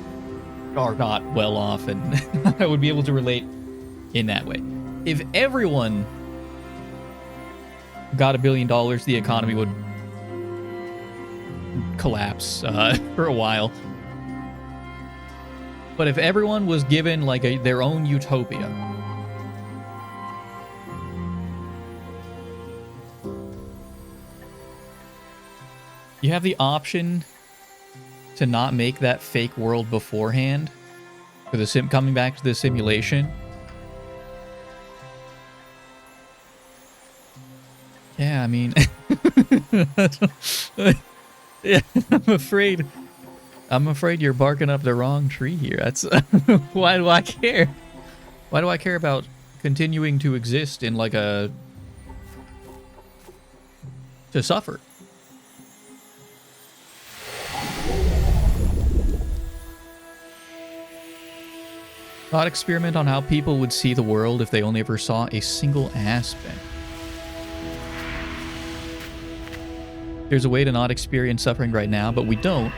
are not well off, and I would be able to relate in that way. If everyone got $1 billion, the economy would collapse for a while. But if everyone was given like their own utopia, you have the option to not make that fake world beforehand for the coming back to the simulation. Yeah, I mean, yeah, I'm afraid you're barking up the wrong tree here. That's why do I care? Why do I care about continuing to exist in like to suffer? Thought experiment on how people would see the world if they only ever saw a single aspect. There's a way to not experience suffering right now, but we don't.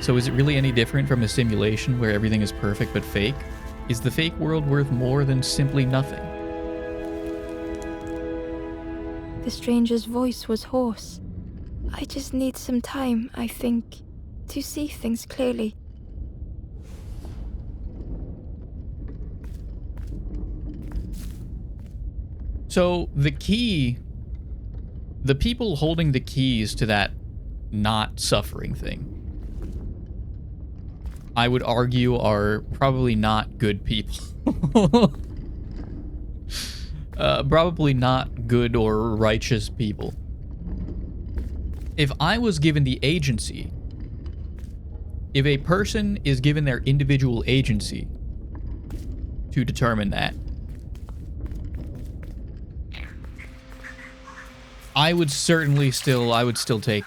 So is it really any different from a simulation where everything is perfect but fake? Is the fake world worth more than simply nothing? The stranger's voice was hoarse. I just need some time, I think, to see things clearly. So the key, the people holding the keys to that not suffering thing, I would argue are probably not good people. Probably not good or righteous people. If I was given the agency, if a person is given their individual agency to determine that, I would still take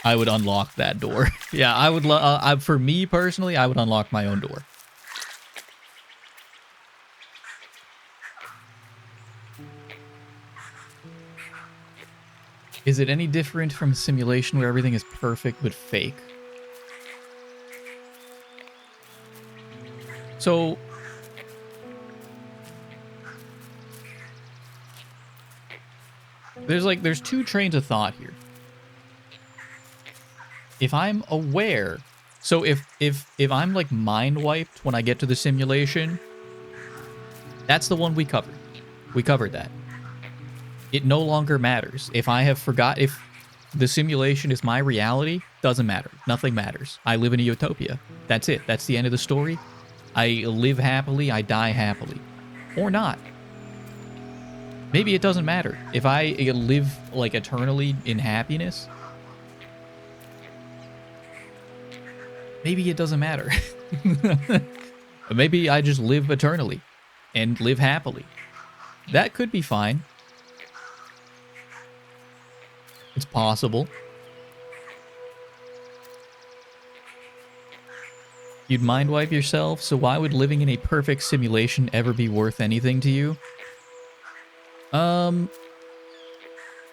I would unlock that door. Yeah, I would, for me personally, I would unlock my own door. Is it any different from a simulation where everything is perfect but fake? So, there's two trains of thought here. If I'm aware, so if I'm like mind wiped when I get to the simulation, that's the one we covered. We covered that. It no longer matters. If I have forgot, if the simulation is my reality, doesn't matter. Nothing matters. I live in a utopia. That's it. That's the end of the story. I live happily, I die happily. Or not. Maybe it doesn't matter. If I live like eternally in happiness, maybe it doesn't matter. Maybe I just live eternally and live happily. That could be fine. It's possible. You'd mind wipe yourself, so why would living in a perfect simulation ever be worth anything to you?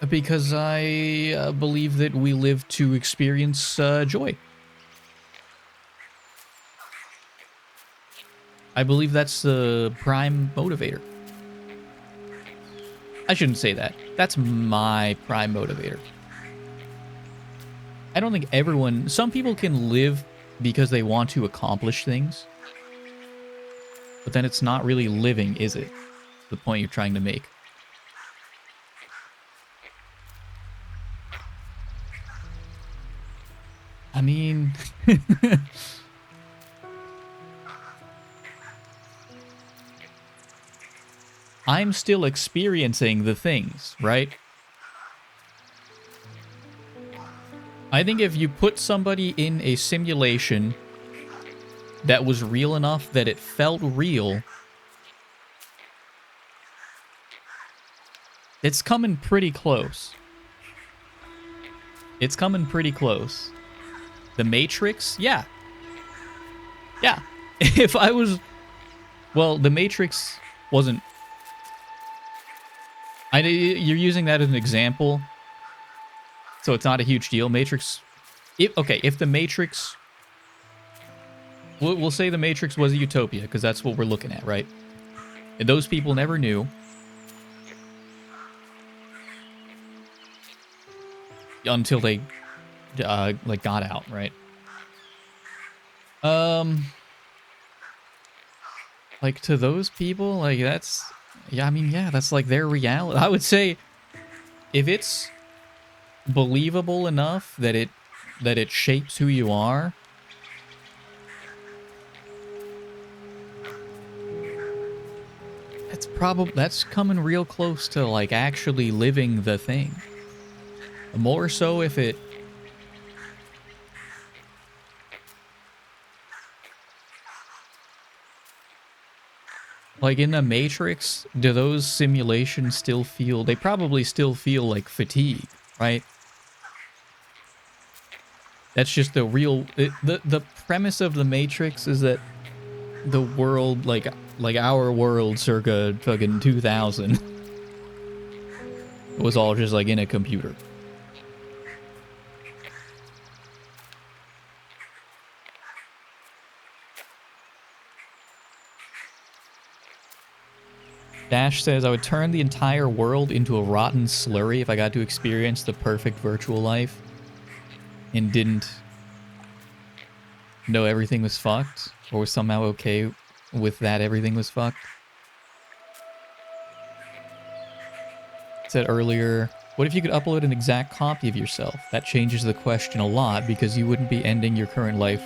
Because I believe that we live to experience joy. I believe that's the prime motivator. I shouldn't say that. That's my prime motivator. I don't think everyone... Some people can live because they want to accomplish things. But then it's not really living, is it? The point you're trying to make. I mean... I'm still experiencing the things, right? I think if you put somebody in a simulation that was real enough that it felt real, it's coming pretty close. It's coming pretty close. The Matrix? Yeah. Yeah. If I was... Well, the Matrix wasn't... You're using that as an example, so it's not a huge deal. Matrix if the Matrix, we'll say the Matrix was a utopia, because that's what we're looking at, right? And those people never knew. Until they, like, got out, right? Like, to those people, like, that's... Yeah, I mean, yeah, that's, like, their reality. I would say, if it's believable enough that it shapes who you are, that's coming real close to, like, actually living the thing. More so if it... Like, in the Matrix, do those simulations still feel... They probably still feel like fatigue, right? That's just the real... The premise of the Matrix is that the world, like our world circa fucking 2000, was all just, like, in a computer. Dash says, I would turn the entire world into a rotten slurry if I got to experience the perfect virtual life and didn't know everything was fucked, or was somehow okay with that everything was fucked. Said earlier, what if you could upload an exact copy of yourself? That changes the question a lot, because you wouldn't be ending your current life.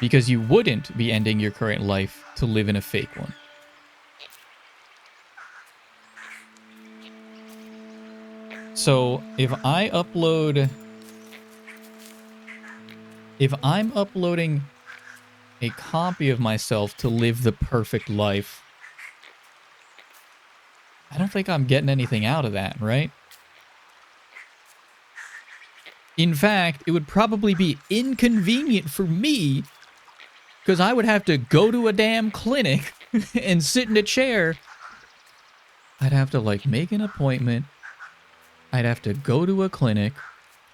Because you wouldn't be ending your current life to live in a fake one. So, if I'm uploading a copy of myself to live the perfect life, I don't think I'm getting anything out of that, right? In fact, it would probably be inconvenient for me, because I would have to go to a damn clinic and sit in a chair. I'd have to, like, make an appointment. I'd have to go to a clinic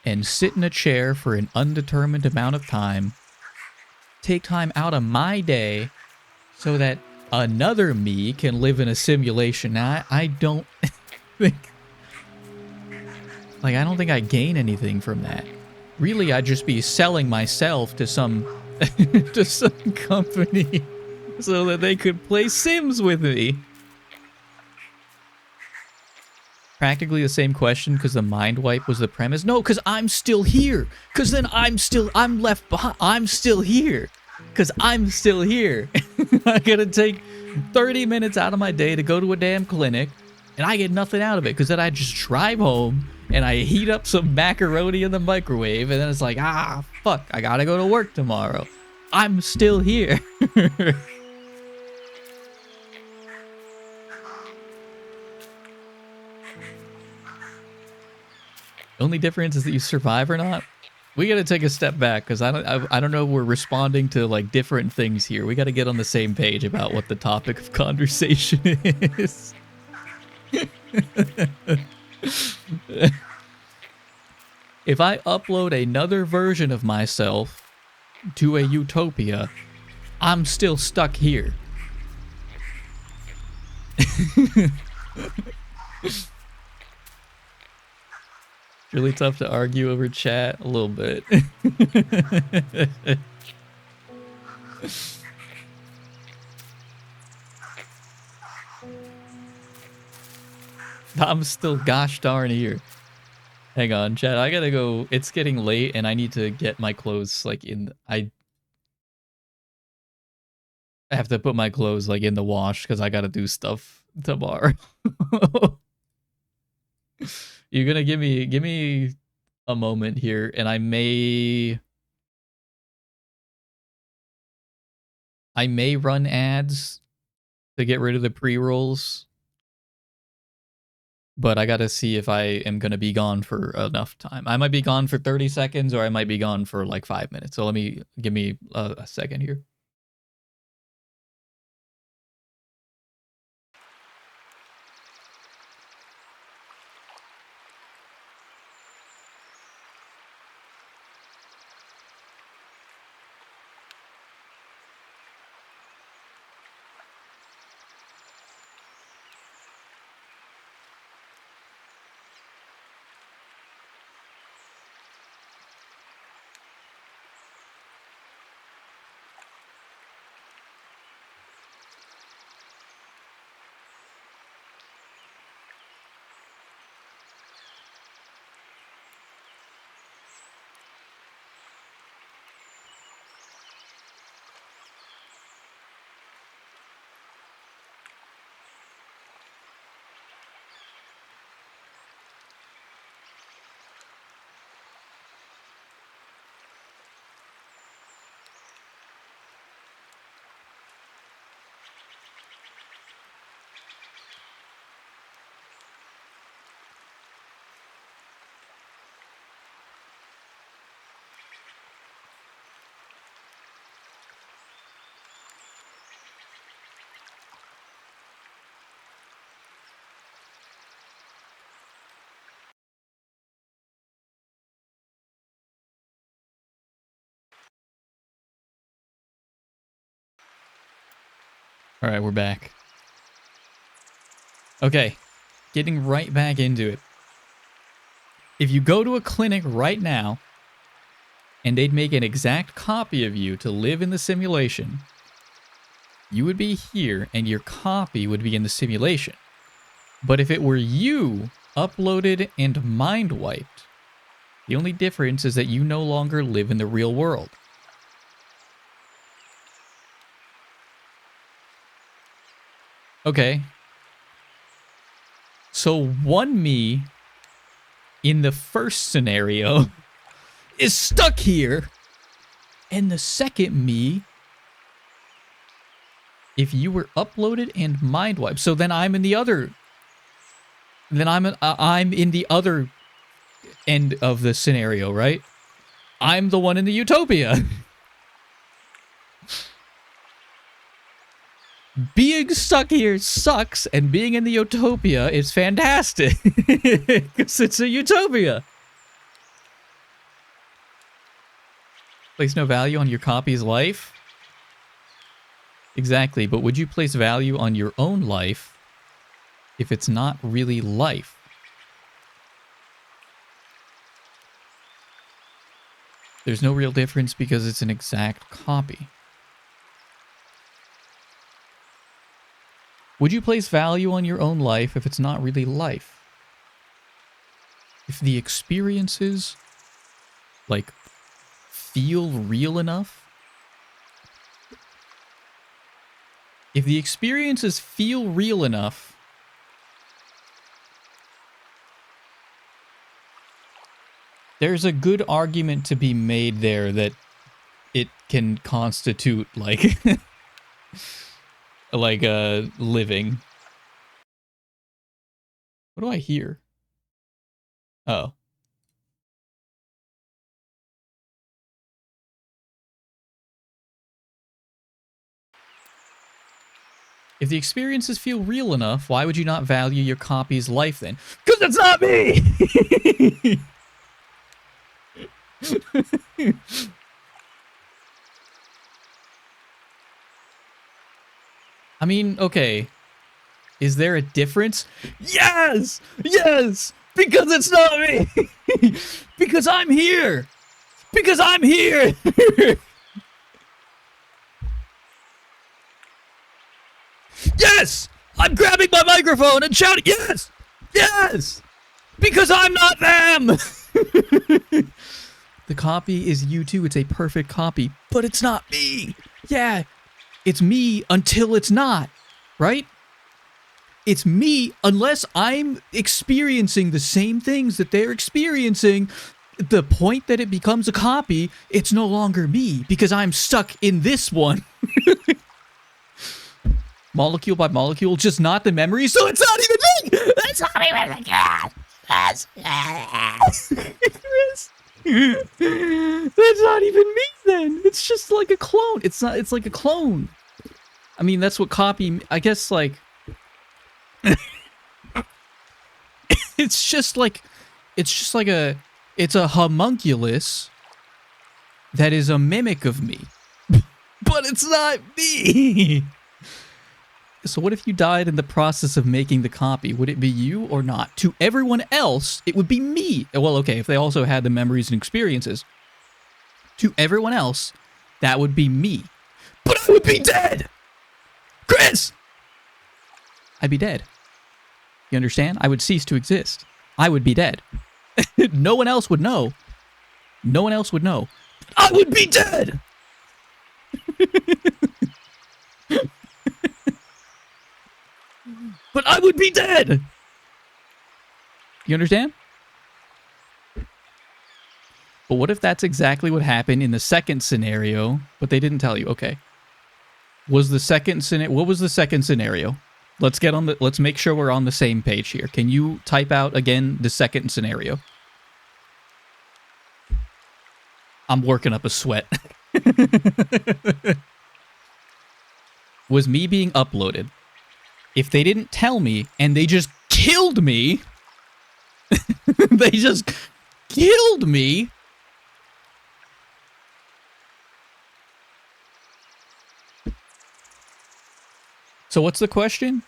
and sit in a chair for an undetermined amount of time, take time out of my day so that another me can live in a simulation. Now, I don't think... Like, I don't think I gain anything from that. Really, I'd just be selling myself to some... to some company so that they could play Sims with me. Practically the same question, because the mind wipe was the premise. No, because I'm still here. Because then I'm left behind. I'm still here. Because I'm still here. I gotta take 30 minutes out of my day to go to a damn clinic, and I get nothing out of it, because then I just drive home, and I heat up some macaroni in the microwave, and then it's like, ah, fuck, I gotta go to work tomorrow. I'm still here. The only difference is that you survive or not. We gotta take a step back, because I don't know if we're responding to, like, different things here. We gotta get on the same page about what the topic of conversation is. If I upload another version of myself to a utopia, I'm still stuck here. Really tough to argue over chat a little bit. I'm still gosh darn here. Hang on, chat. I gotta go. It's getting late, and I need to get my clothes, like, I have to put my clothes, like, in the wash, because I gotta do stuff tomorrow. You're gonna give me a moment here, and I may run ads to get rid of the pre-rolls. But I gotta see if I am gonna be gone for enough time. I might be gone for 30 seconds, or I might be gone for like 5 minutes. So give me a second here. All right, we're back. Okay, getting right back into it. If you go to a clinic right now, and they'd make an exact copy of you to live in the simulation, you would be here, and your copy would be in the simulation. But if it were you, uploaded and mind-wiped, the only difference is that you no longer live in the real world. Okay. So one me in the first scenario is stuck here, and the second me, if you were uploaded and mind wiped, so then I'm in the other, I'm in the other end of the scenario, right? I'm the one in the utopia. Being stuck here sucks, and being in the utopia is fantastic. Because it's a utopia. Place no value on your copy's life? Exactly, but would you place value on your own life if it's not really life? There's no real difference because it's an exact copy. Would you place value on your own life if it's not really life? If the experiences, like, feel real enough? If the experiences feel real enough, there's a good argument to be made there that it can constitute, like, like a living. What do I hear? Oh. If the experiences feel real enough, why would you not value your copy's life then? Because it's not me! I mean, okay. Is there a difference? Yes! Yes! Because it's not me! Because I'm here! Because I'm here! Yes! I'm grabbing my microphone and shouting, yes! Yes! Because I'm not them! The copy is you too. It's a perfect copy, but it's not me. Yeah, it's me until it's not, right? It's me unless I'm experiencing the same things that they're experiencing. The point that it becomes a copy, it's no longer me because I'm stuck in this one. Molecule by molecule, just not the memory, so it's not even me! It's not even me! Chris. That's not even me then! It's just like a clone. It's like a clone. I mean, that's what copy, I guess, like... it's just like it's a homunculus that is a mimic of me. But it's not me! So what if you died in the process of making the copy? Would it be you or not? To everyone else, it would be me. Well, okay, if they also had the memories and experiences. To everyone else, that would be me. But I would be dead! Chris! I'd be dead. You understand? I would cease to exist. I would be dead. No one else would know. No one else would know. I would be dead! But I would be dead! You understand? But what if that's exactly what happened in the second scenario, but they didn't tell you? Okay. What was the second scenario? Let's make sure we're on the same page here. Can you type out again the second scenario? I'm working up a sweat. Was me being uploaded. If they didn't tell me and they just killed me, they just killed me. So what's the question?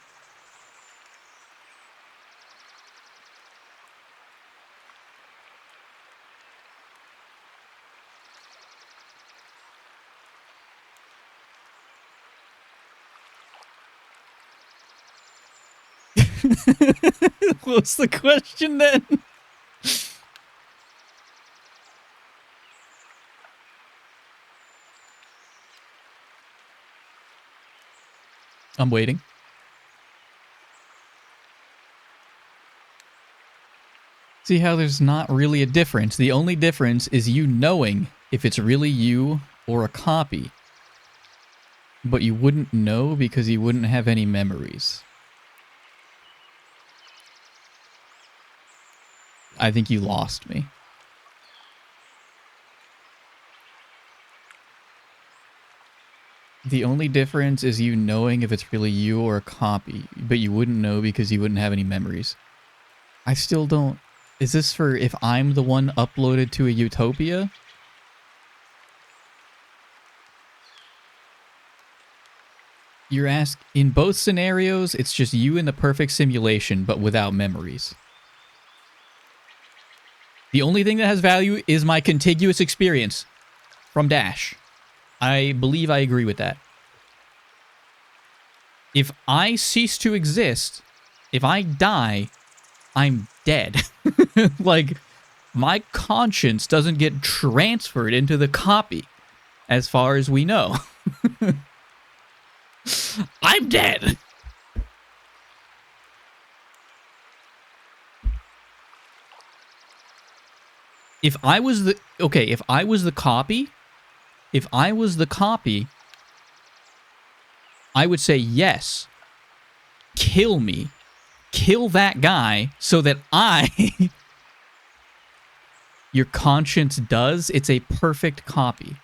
What's the question then? I'm waiting. See how there's not really a difference. The only difference is you knowing if it's really you or a copy. But you wouldn't know because you wouldn't have any memories. I think you lost me. The only difference is you knowing if it's really you or a copy, but you wouldn't know because you wouldn't have any memories. I still don't... Is this for if I'm the one uploaded to a utopia? You're asked... In both scenarios, it's just you in the perfect simulation, but without memories. The only thing that has value is my contiguous experience from Dash. I believe I agree with that. If I cease to exist, if I die, I'm dead. Like, my conscience doesn't get transferred into the copy, as far as we know. I'm dead! If I was the... Okay, if I was the copy... If I was the copy, I would say, yes, kill me. Kill that guy so that I... Your conscience does. It's a perfect copy.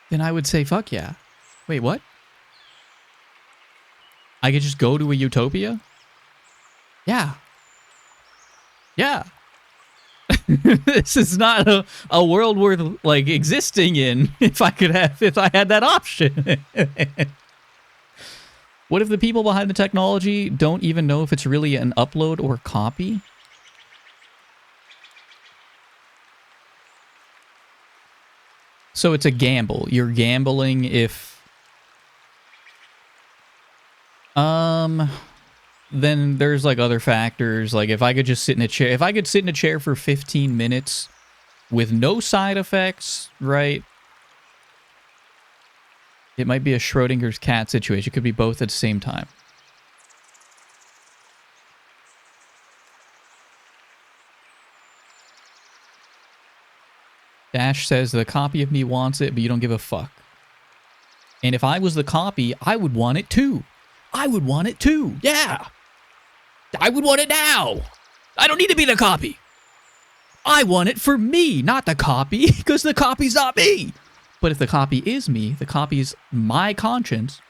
Then I would say, fuck yeah. Wait, what? I could just go to a utopia? Yeah. Yeah. This is not a world worth, like, existing in if I had that option. What if the people behind the technology don't even know if it's really an upload or copy? So it's a gamble. You're gambling if... Then there's like other factors, like if I could just sit in a chair, if I could sit in a chair for 15 minutes with no side effects, right? It might be a Schrodinger's cat situation. It could be both at the same time. Dash says the copy of me wants it, but you don't give a fuck. And if I was the copy, I would want it too. I would want it too. Yeah. I would want it now. I don't need to be the copy. I want it for me, not the copy, because the copy's not me. But if the copy is me, the copy is my conscience.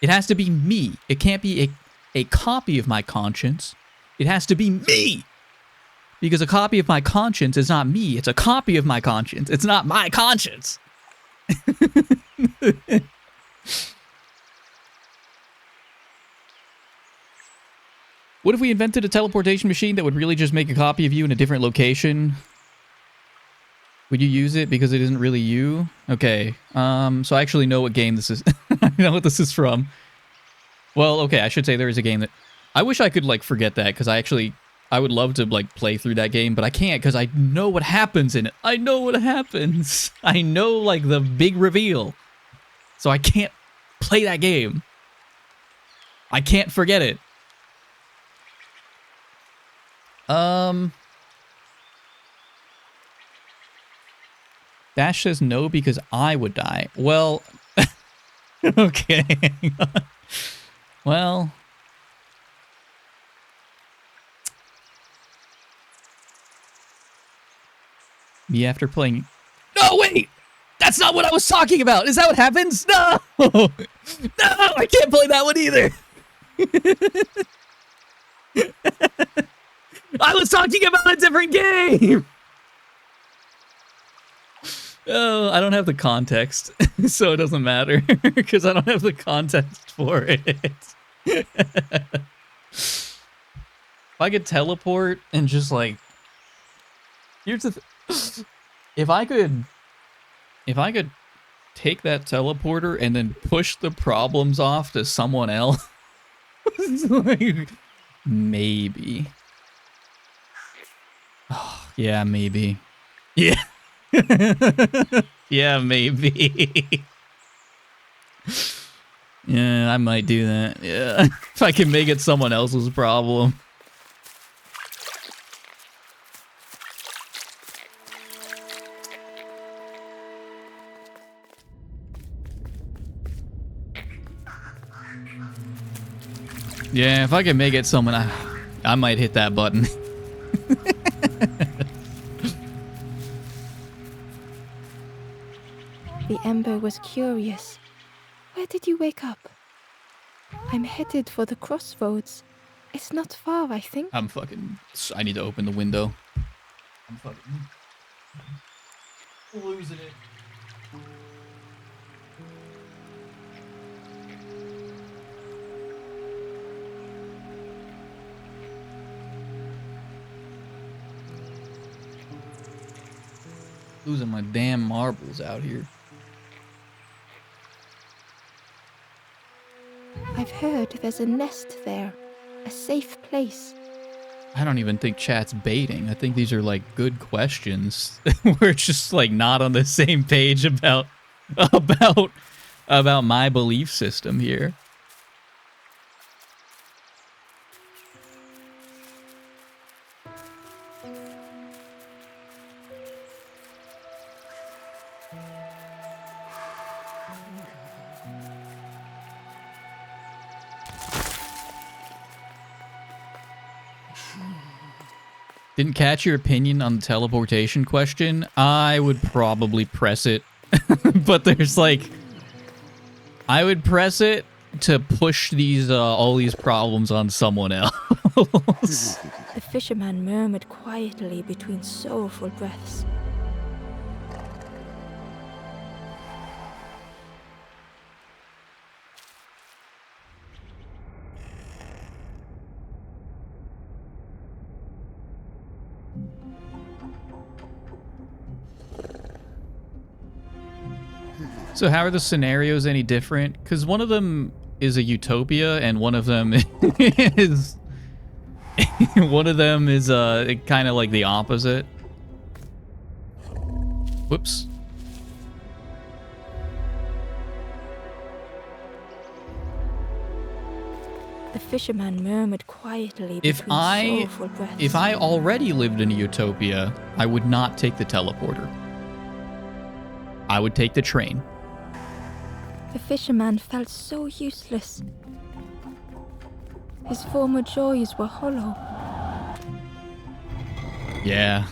It has to be me. It can't be a copy of my conscience. It has to be me. Because a copy of my conscience is not me. It's a copy of my conscience. It's not my conscience. What if we invented a teleportation machine that would really just make a copy of you in a different location? Would you use it because it isn't really you? Okay, so I actually know what game this is. I know what this is from. Well, okay, I should say there is a game that... I wish I could, like, forget that, because I would love to, like, play through that game, but I can't, because I know what happens in it. I know what happens. I know, like, the big reveal. So I can't play that game. I can't forget it. Dash says no because I would die. Well, okay. Well, me after playing... No, wait! That's not what I was talking about! Is that what happens? No! No, I can't play that one either! I was talking about a different game! Oh, I don't have the context, so it doesn't matter, because I don't have the context for it. If I could teleport and just, like... Here's the if I could take that teleporter and then push the problems off to someone else, like, maybe. Oh, yeah, maybe. Yeah. Yeah, maybe. Yeah, I might do that. Yeah. If I can make it someone else's problem. Yeah, if I can make it someone, I might hit that button. The Ember was curious. Where did you wake up? I'm headed for the crossroads. It's not far, I think. I need to open the window. I'm losing it. Losing my damn marbles out here. I've heard there's a nest there. A safe place. I don't even think chat's baiting. I think these are like good questions. We're just like not on the same page about my belief system here. Didn't catch your opinion on the teleportation question. I would probably press it. But there's like... I would press it to push these all these problems on someone else. The fisherman murmured quietly between soulful breaths. So how are the scenarios any different? Because one of them is a utopia, and one of them is kind of like the opposite. Whoops. The fisherman murmured quietly between soulful breaths. If I already lived in a utopia, I would not take the teleporter. I would take the train. The fisherman felt so useless. His former joys were hollow. Yeah.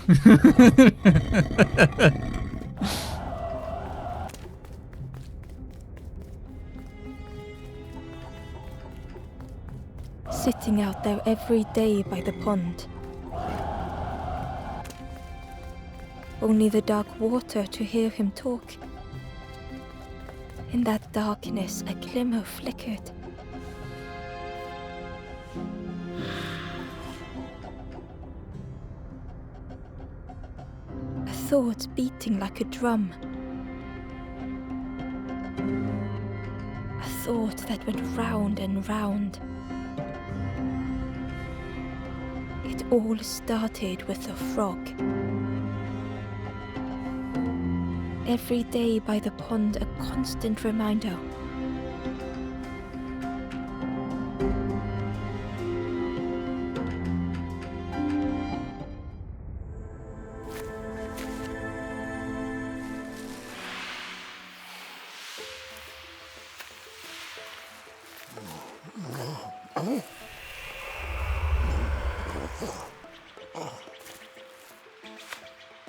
Sitting out there every day by the pond. Only the dark water to hear him talk. In that darkness, a glimmer flickered. A thought beating like a drum. A thought that went round and round. It all started with a frog. Every day by the pond, a constant reminder.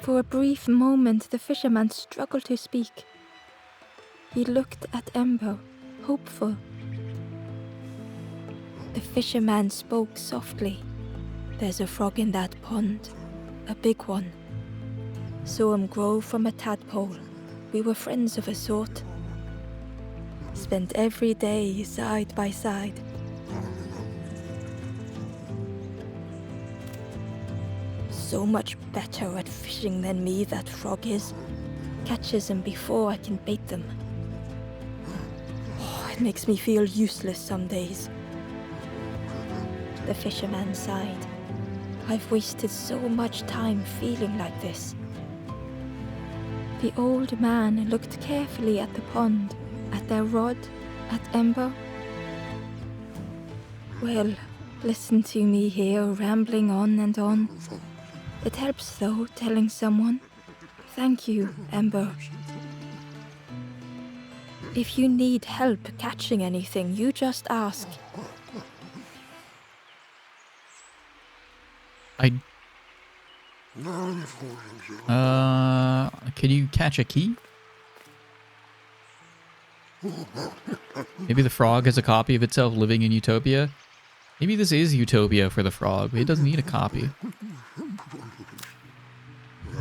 For a brief moment, the fisherman struggled to speak. He looked at Ember, hopeful. The fisherman spoke softly. There's a frog in that pond, a big one. Saw him grow from a tadpole, we were friends of a sort. Spent every day side by side. So much better at fishing than me, that frog is. Catches them before I can bait them. Oh, it makes me feel useless some days. The fisherman sighed. I've wasted so much time feeling like this. The old man looked carefully at the pond, at their rod, at Ember. Well, listen to me here, rambling on and on. It helps, though, telling someone. Thank you, Ember. If you need help catching anything, you just ask. Can you catch a key? Maybe the frog has a copy of itself living in Utopia? Maybe this is Utopia for the frog. It doesn't need a copy.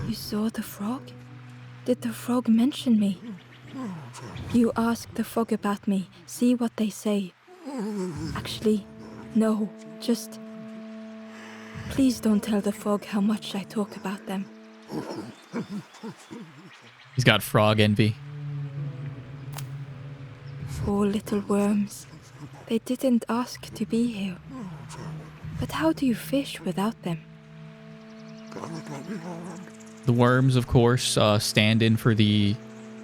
You saw the frog? Did the frog mention me? You ask the frog about me, see what they say. Actually, no, just... Please don't tell the frog how much I talk about them. He's got frog envy. Poor little worms. They didn't ask to be here. But how do you fish without them? The worms, of course, stand in for the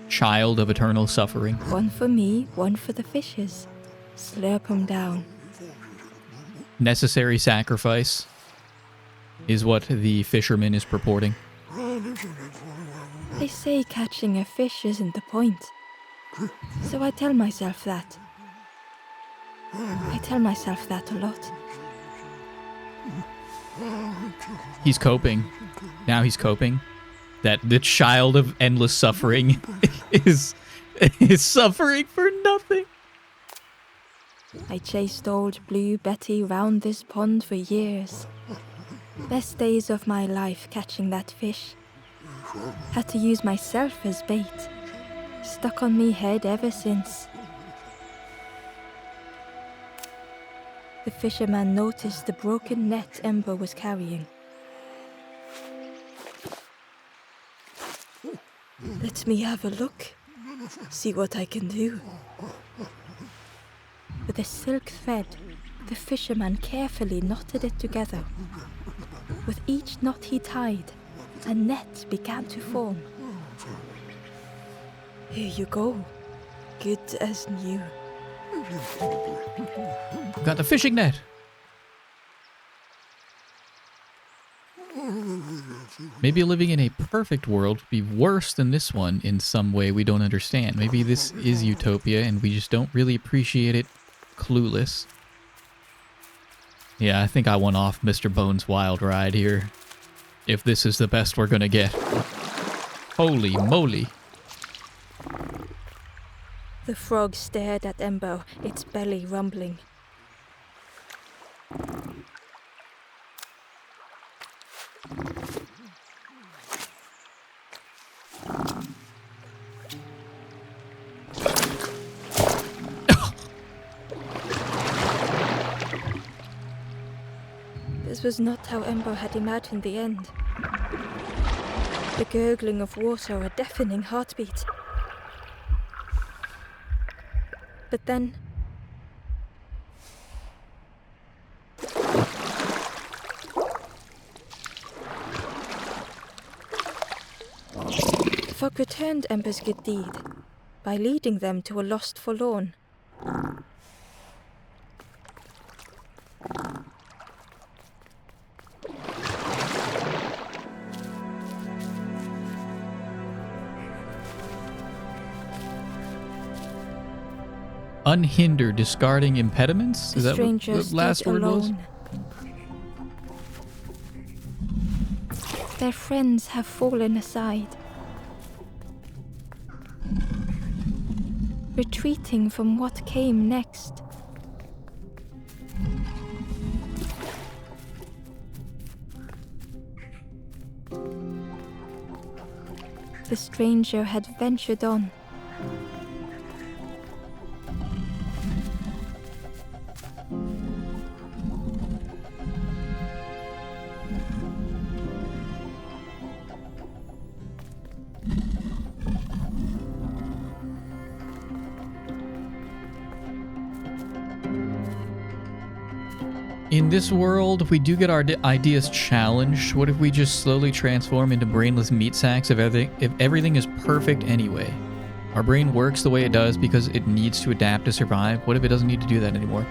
child of eternal suffering. One for me, one for the fishes. Slurp 'em down. Necessary sacrifice is what the fisherman is purporting. They say catching a fish isn't the point. So I tell myself that. I tell myself that a lot. He's coping. Now he's coping. That the child of endless suffering is suffering for nothing. I chased old Blue Betty round this pond for years. Best days of my life catching that fish. Had to use myself as bait. Stuck on me head ever since. The fisherman noticed the broken net Ember was carrying. Let me have a look. See what I can do. With a silk thread, the fisherman carefully knotted it together. With each knot he tied, a net began to form. Here you go. Good as new. Got the fishing net. Maybe living in a perfect world would be worse than this one in some way we don't understand. Maybe this is Utopia and we just don't really appreciate it. Clueless. Yeah, I think I went off Mr. Bones' wild ride here. If this is the best we're gonna get. Holy moly. The frog stared at Ember, its belly rumbling. This was not how Ember had imagined the end. The gurgling of water, a deafening heartbeat. But then... the frog returned Ember's good deed by leading them to a lost forlorn. Unhindered discarding impediments? Is The that stranger what the last stood word was? alone. Their friends have fallen aside, retreating from what came next. The stranger had ventured on. In this world, we do get our ideas challenged. What if we just slowly transform into brainless meat sacks if everything is perfect anyway? Our brain works the way it does because it needs to adapt to survive. What if it doesn't need to do that anymore?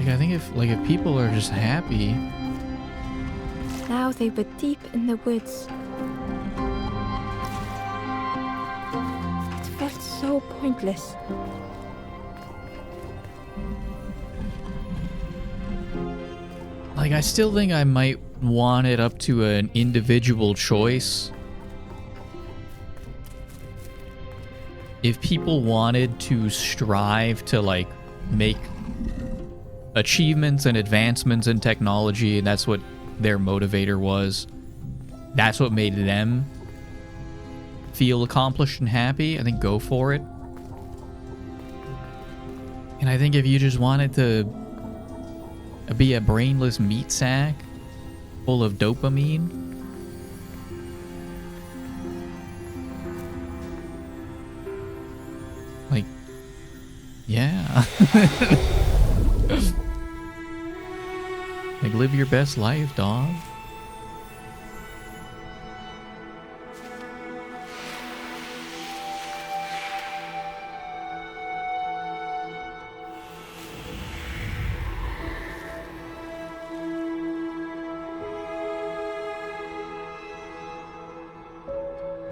I think if people are just happy. Now they were deep in the woods. It felt so pointless. I still think I might want it up to an individual choice. If people wanted to strive to, make achievements and advancements in technology, and that's what their motivator was, that's what made them feel accomplished and happy, I think go for it. And I think if you just wanted to be a brainless meat sack full of dopamine, yeah. Live your best life, dog.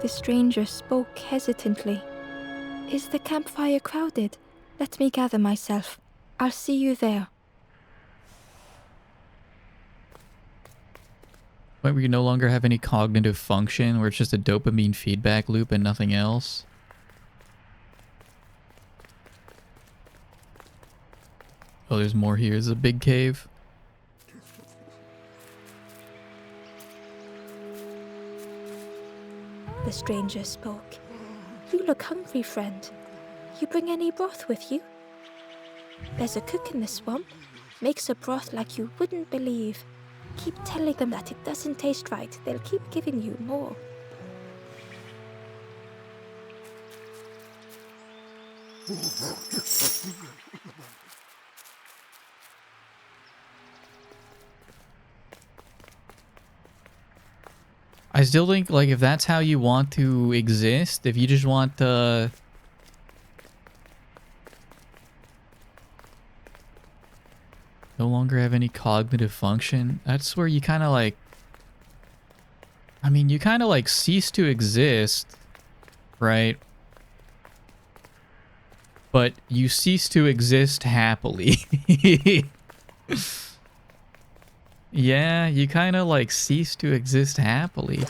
The stranger spoke hesitantly. Is the campfire crowded? Let me gather myself. I'll see you there. Where you no longer have any cognitive function, where it's just a dopamine feedback loop and nothing else. Oh, there's more here. There's a big cave. The stranger spoke. You look hungry, friend. You bring any broth with you? There's a cook in the swamp. Makes a broth like you wouldn't believe. Keep telling them that it doesn't taste right. They'll keep giving you more. I still think, if that's how you want to exist, if you just want to... no longer have any cognitive function, that's where you kind of you kind of cease to exist, right? But you cease to exist happily. Yeah, you kind of cease to exist happily.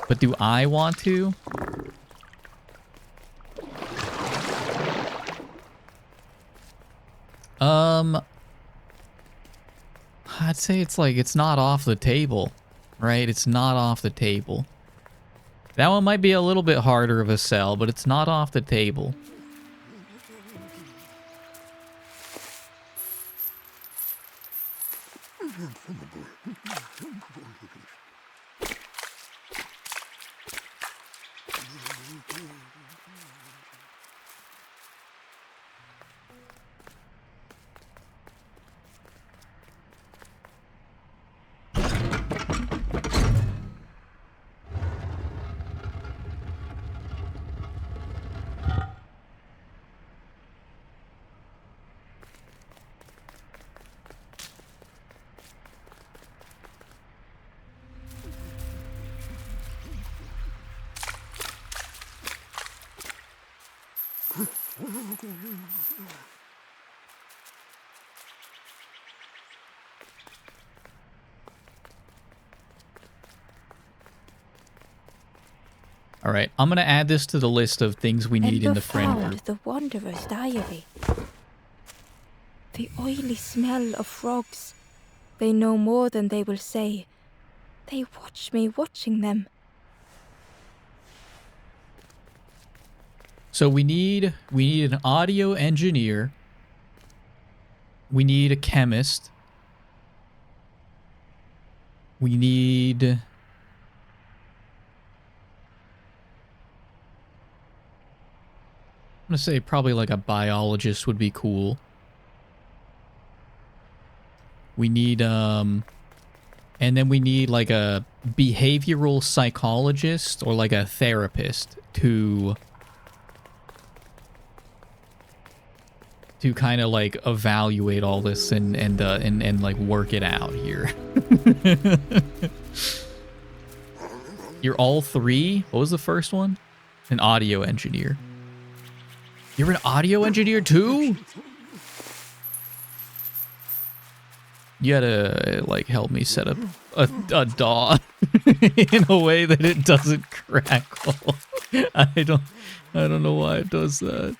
But do I want to? I'd say it's not off the table, right? It's not off the table. That one might be a little bit harder of a sell, but it's not off the table. All right, I'm gonna add this to the list of things we need in the friend group. The Wanderer's Diary. The oily smell of frogs They know more than they will say. They watch me watching them. So we need an audio engineer. We need a chemist. We need... I'm gonna say probably like a biologist would be cool. We need, and then we need like a behavioral psychologist or like a therapist to kind of like evaluate all this and like work it out here. You're all three? What was the first one? An audio engineer. You're an audio engineer too? You gotta like help me set up a DAW in a way that it doesn't crackle. I don't know why it does that.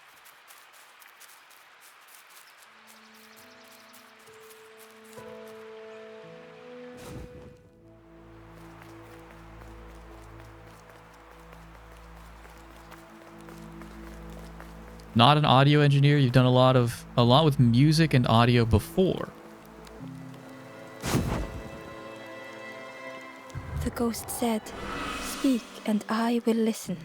Not an audio engineer. You've done a lot with music and audio before. The ghost said, "Speak and I will listen."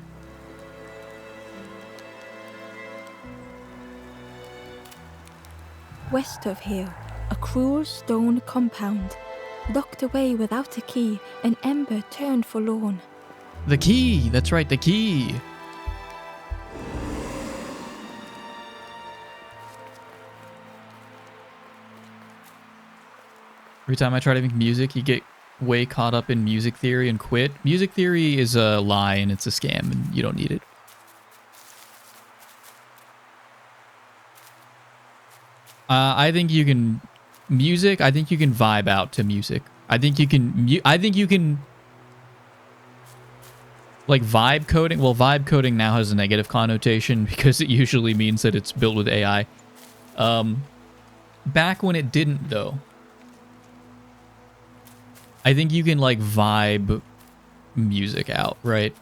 West of here, a cruel stone compound. Locked away without a key, an ember turned forlorn. The key! That's right, the key! Every time I try to make music, you get way caught up in music theory and quit. Music theory is a lie and it's a scam and you don't need it. I think you can... Music, I think you can vibe out to music. I think you can... Like vibe coding. Well, vibe coding now has a negative connotation because it usually means that it's built with AI. Back when it didn't, though. I think you can, like, vibe music out, right?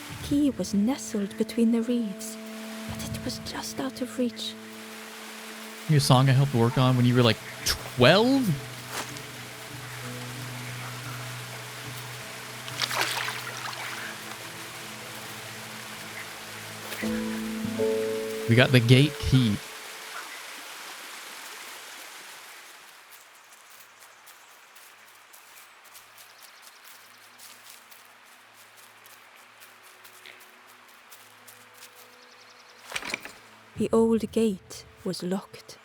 The key was nestled between the reeds, but it was just out of reach. Your song I helped work on when you were like 12? We got the gate key. The old gate was locked.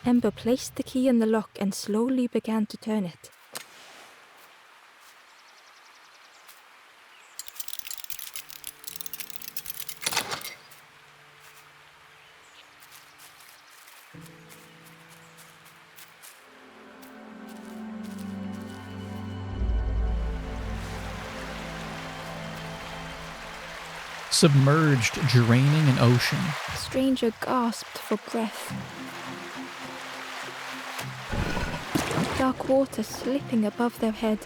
Ember placed the key in the lock and slowly began to turn it. Submerged, draining an ocean. The stranger gasped for breath. Dark water slipping above their head.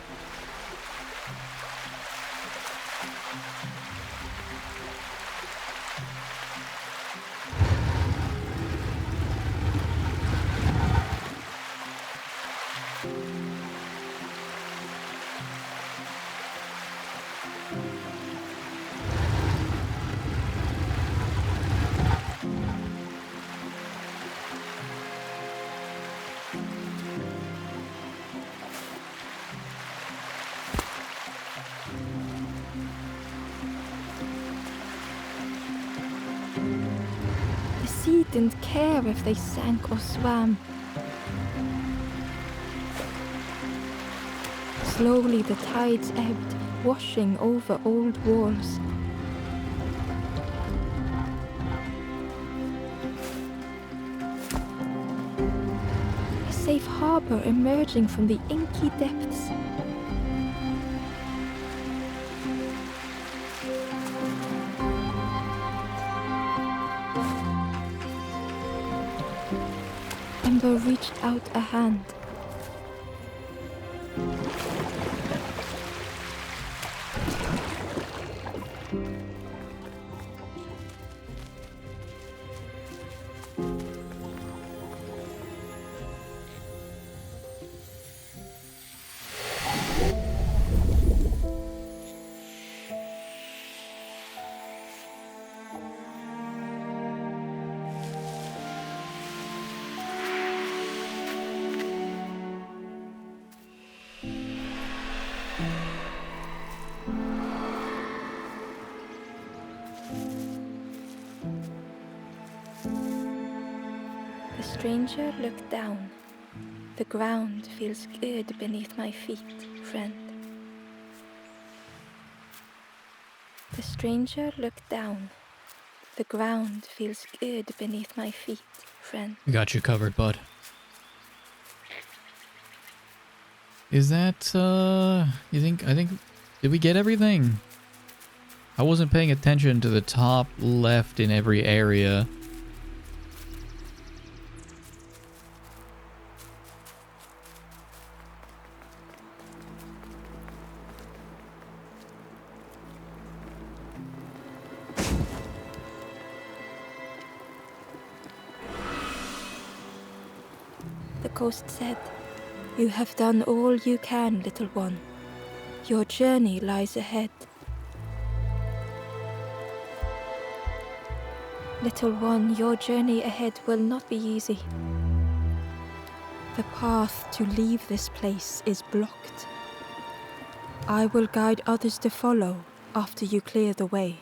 He didn't care if they sank or swam. Slowly the tides ebbed, washing over old walls. safe harbor emerging from the inky depths. Ember reached out a hand. The stranger looked down. The ground feels good beneath my feet, friend. The stranger looked down. The ground feels good beneath my feet, friend. We got you covered, bud. Is that, I think, did we get everything? I wasn't paying attention to the top left in every area. The ghost said, "You have done all you can, little one. Your journey lies ahead." Little one, your journey ahead will not be easy. The path to leave this place is blocked. I will guide others to follow after you clear the way.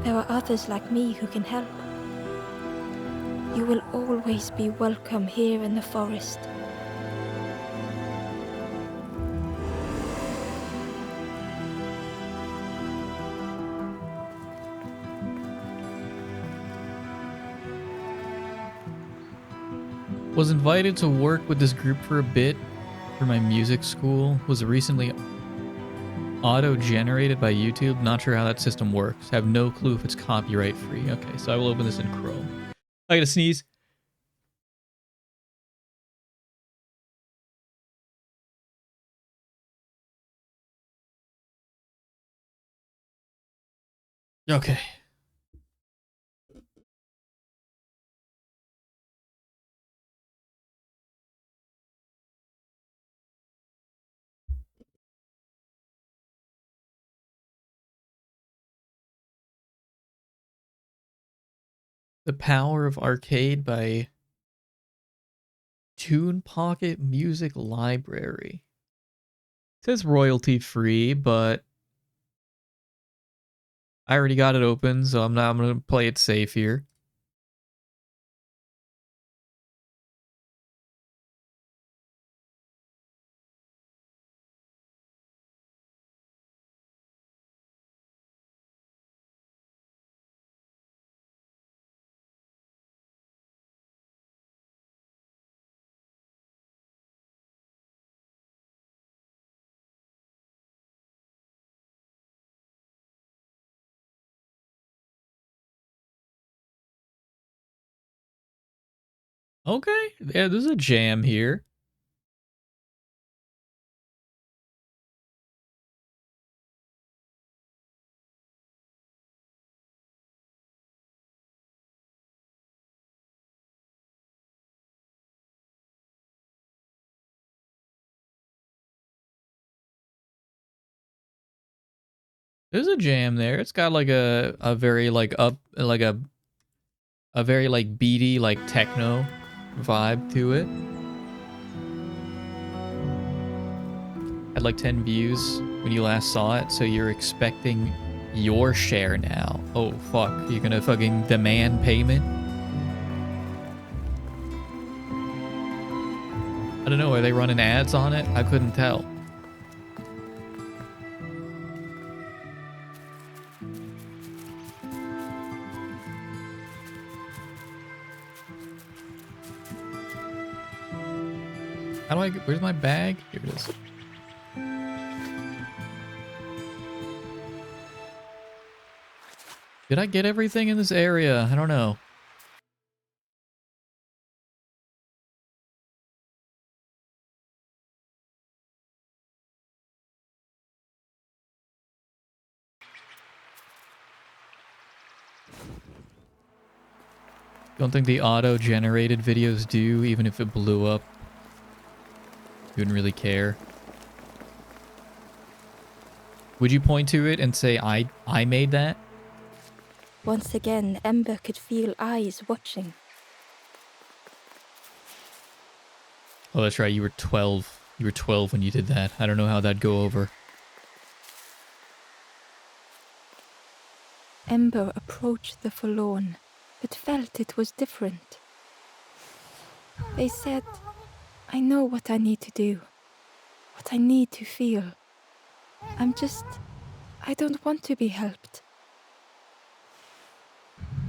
There are others like me who can help. You will always be welcome here in the forest. Was invited to work with this group for a bit for my music school. Was recently auto-generated by YouTube. Not sure how that system works. Have no clue if it's copyright free. Okay, so I will open this in Chrome. I gotta sneeze. Okay. The Power of Arcade by Tune Pocket Music Library. It says royalty free, but I already got it open, so I'm gonna play it safe here. Okay, yeah, there's a jam here. There's a jam there. It's got like a very like a very like beady like techno vibe to it. Had like 10 views when you last saw it, so you're expecting your share now. Oh, fuck. You're gonna fucking demand payment? I don't know, are they running ads on it? I couldn't tell. How do I get, where's my bag? Here it is. Did I get everything in this area? I don't know. Don't think the auto-generated videos do, even if it blew up. You wouldn't really care. Would you point to it and say, I made that? Once again, Ember could feel eyes watching. Oh, that's right. You were 12. You were 12 when you did that. I don't know how that'd go over. Ember approached the forlorn, but felt it was different. They said, I know what I need to do, what I need to feel. I don't want to be helped.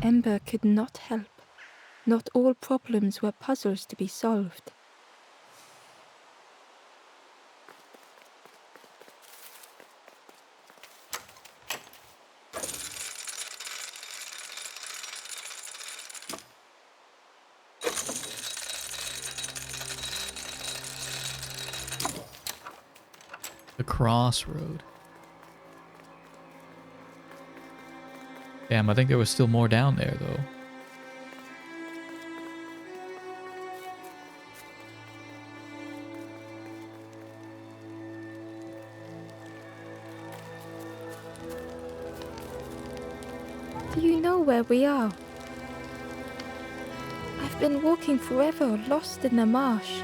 Ember could not help. Not all problems were puzzles to be solved. The crossroad. Damn, I think there was still more down there, though. Do you know where we are? I've been walking forever, lost in the marsh.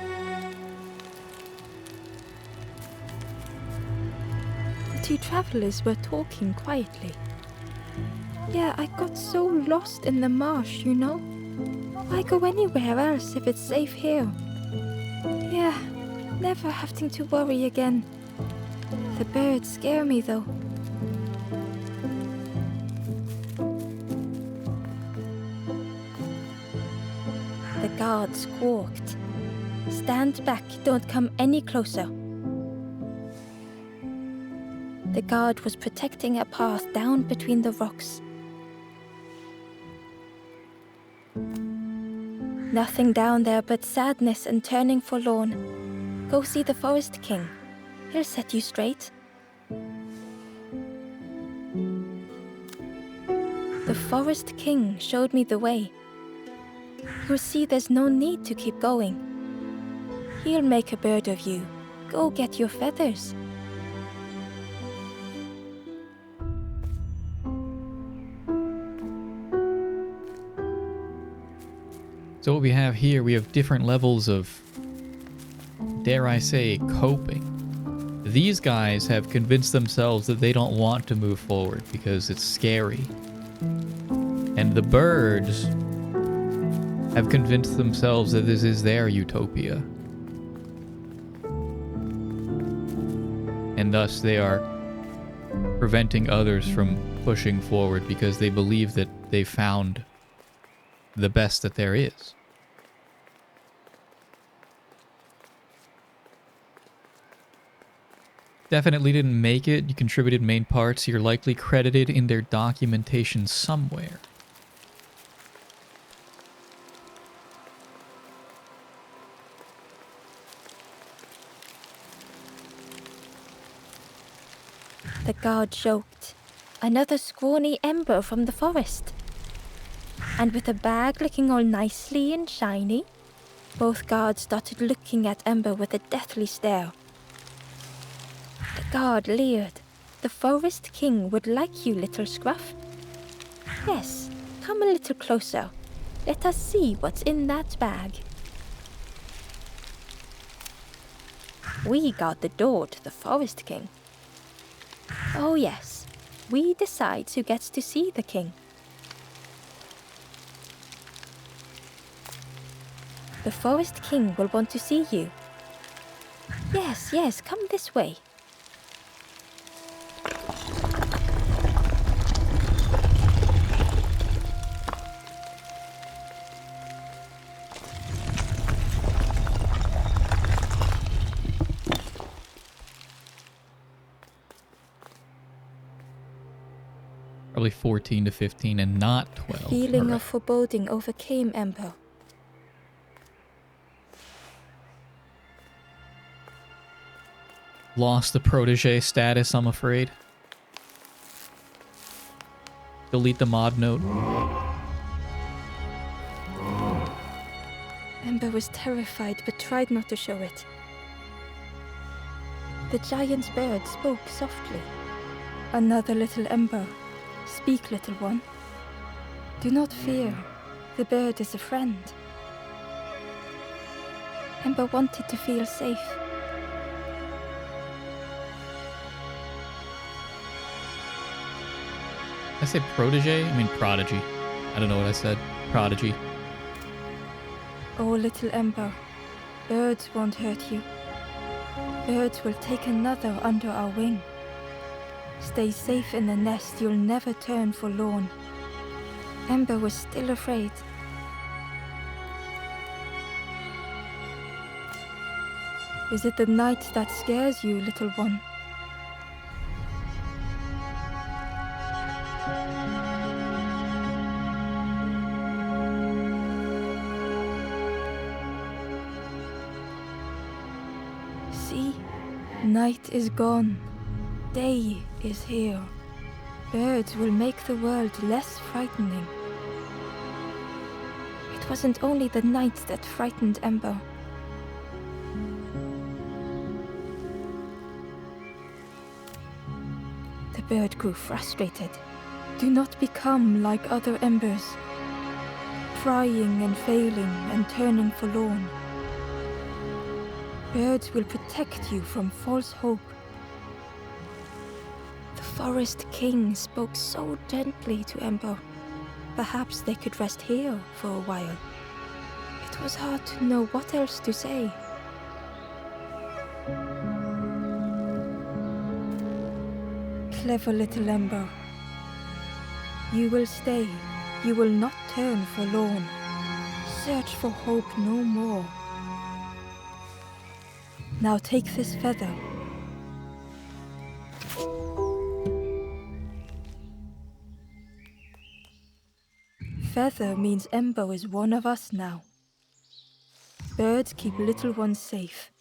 The two travelers were talking quietly. Yeah, I got so lost in the marsh, you know? Why go anywhere else if it's safe here? Yeah, never having to worry again. The birds scare me, though. The guard squawked. Stand back, don't come any closer. The guard was protecting a path down between the rocks. Nothing down there but sadness and turning forlorn. Go see the Forest King. He'll set you straight. The Forest King showed me the way. You'll see there's no need to keep going. He'll make a bird of you. Go get your feathers. So what we have here, we have different levels of, dare I say, coping. These guys have convinced themselves that they don't want to move forward because it's scary. And the birds have convinced themselves that this is their utopia. And thus they are preventing others from pushing forward because they believe that they found the best that there is. Definitely didn't make it. You contributed main parts. You're likely credited in their documentation somewhere. The guard joked. Another scrawny Ember from the forest. And with a bag looking all nicely and shiny, both guards started looking at Ember with a deathly stare. The guard leered. The Forest King would like you, little scruff. Yes, come a little closer. Let us see what's in that bag. We guard the door to the Forest King. Oh yes, we decide who gets to see the king. The Forest King will want to see you. Yes, yes, come this way. Probably 14 to 15 and not 12. Feeling Alright. of foreboding overcame Ember. Lost the protege status, I'm afraid. Delete the mod note. Ember was terrified but tried not to show it. The giant's bird spoke softly. Another little Ember. Speak, little one. Do not fear. The bird is a friend. Ember wanted to feel safe. I say protege? I mean prodigy. I don't know what I said. Prodigy. Oh, little Ember. Birds won't hurt you. Birds will take another under our wing. Stay safe in the nest, you'll never turn forlorn. Ember was still afraid. Is it the night that scares you, little one? See, night is gone. Day is here. Birds will make the world less frightening. It wasn't only the night that frightened Ember. The bird grew frustrated. Do not become like other embers, trying and failing and turning forlorn. Birds will protect you from false hope. The Forest King spoke so gently to Ember. Perhaps they could rest here for a while. It was hard to know what else to say. Clever little Ember. You will stay. You will not turn forlorn. Search for hope no more. Now take this feather. Feather means Ember is one of us now. Birds keep little ones safe.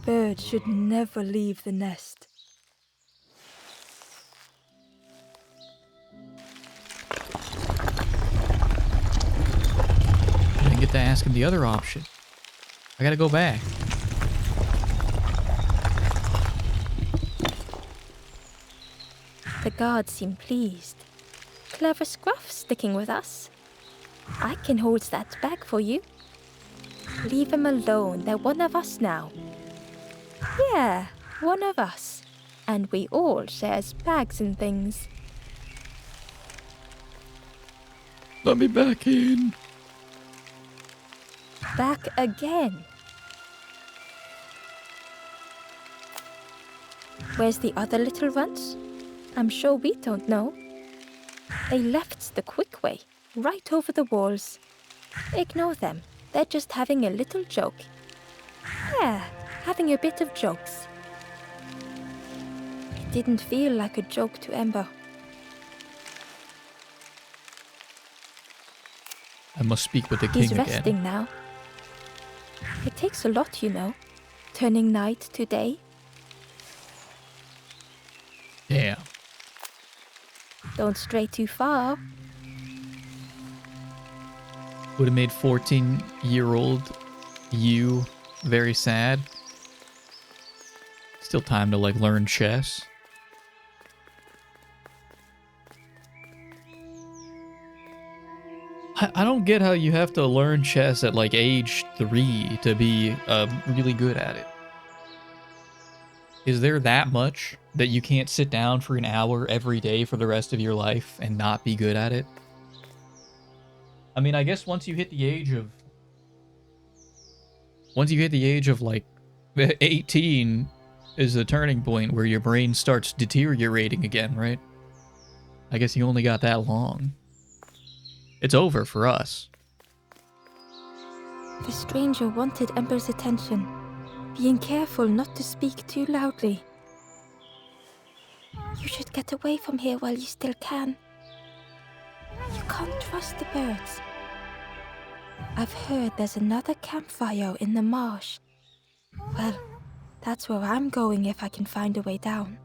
Birds should never leave the nest. I didn't get to ask him the other option. I gotta go back. The guards seem pleased. Clever Scruff sticking with us. I can hold that bag for you. Leave them alone, they're one of us now. Yeah, one of us. And we all shares bags and things. Let me back in. Back again. Where's the other little ones? I'm sure we don't know. They left the quick way, right over the walls. Ignore them. They're just having a little joke. Yeah, having a bit of jokes. It didn't feel like a joke to Ember. I must speak with the king He's again. resting now. It takes a lot, you know, turning night to day. Damn. Don't stray too far. Would have made 14-year-old you very sad. Still time to like learn chess. I don't get how you have to learn chess at like age 3 to be really good at it. Is there that much that you can't sit down for an hour every day for the rest of your life and not be good at it? I mean, I guess once you hit the age of... Once you hit the age of, like, 18 is the turning point where your brain starts deteriorating again, right? I guess you only got that long. It's over for us. The stranger wanted Ember's attention, being careful not to speak too loudly. You should get away from here while you still can. You can't trust the birds. I've heard there's another campfire in the marsh. Well, that's where I'm going if I can find a way down.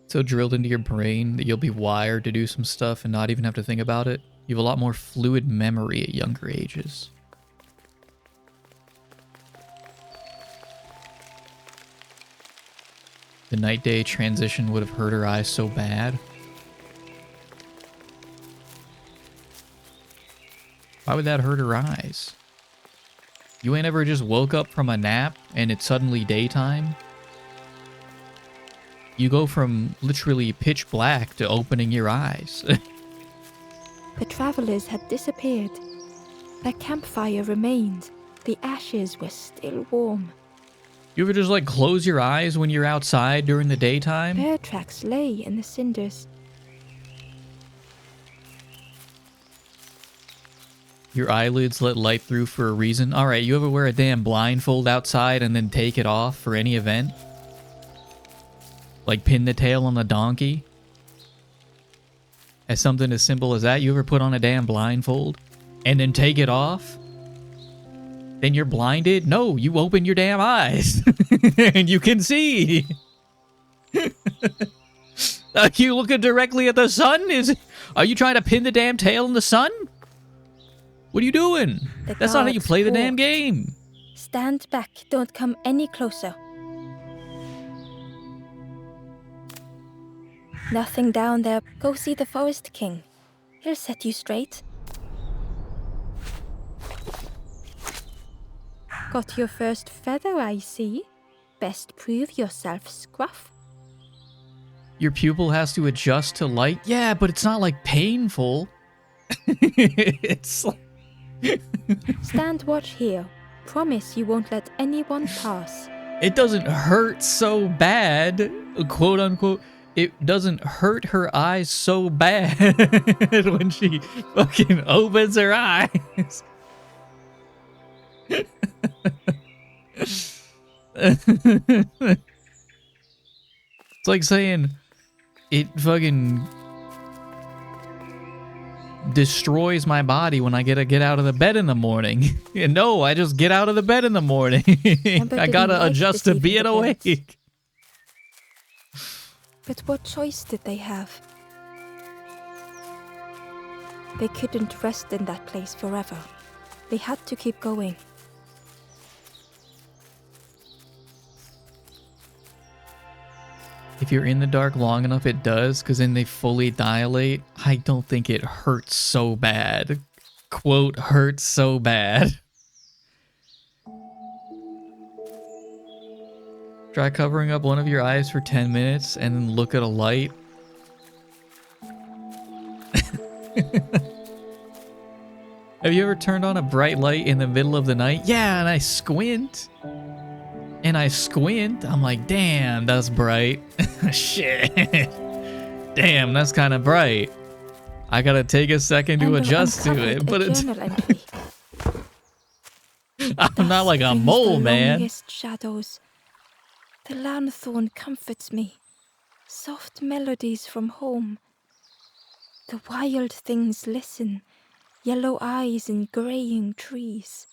So drilled into your brain that you'll be wired to do some stuff and not even have to think about it. You have a lot more fluid memory at younger ages. The night-day transition would have hurt her eyes so bad. Why would that hurt her eyes? You ain't ever just woke up from a nap and it's suddenly daytime? You go from literally pitch black to opening your eyes. The travelers had disappeared. Their campfire remained. The ashes were still warm. You ever just like close your eyes when you're outside during the daytime? Bear tracks lay in the cinders. Your eyelids let light through for a reason. Alright, you ever wear a damn blindfold outside and then take it off for any event? Like pin the tail on the donkey? As something as simple as that, you ever put on a damn blindfold and then take it off? Then you're blinded? No, you open your damn eyes and you can see. Are you looking directly at the sun? Are you trying to pin the damn tail in the sun? What are you doing? That's not how you play the damn game. Stand back. Don't come any closer. Nothing down there. Go see the Forest King. He'll set you straight. Got your first feather, I see. Best prove yourself, Scruff. Your pupil has to adjust to light? Yeah, but it's not like painful. It's like... Stand watch here. Promise you won't let anyone pass. It doesn't hurt so bad, quote unquote. It doesn't hurt her eyes so bad when she fucking opens her eyes. It's like saying it fucking destroys my body when I get out of the bed in the morning. And no, I just get out of the bed in the morning. I gotta adjust to being awake. But what choice did they have? They couldn't rest in that place forever. They had to keep going. If you're in the dark long enough, it does, because then they fully dilate. I don't think it hurts so bad. Quote, hurts so bad. Try covering up one of your eyes for 10 minutes and then look at a light. Have you ever turned on a bright light in the middle of the night? Yeah, and I squint. I'm like, damn, that's bright. Shit. Damn, that's kind of bright. I gotta take a second to adjust to it, but it's... I'm not like a mole, man. Longest shadows. The lanthorn comforts me. Soft melodies from home. The wild things listen. Yellow eyes in graying trees.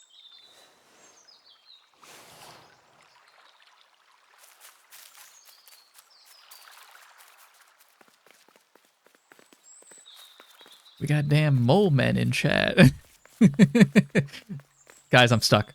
We got damn mole men in chat. Guys, I'm stuck.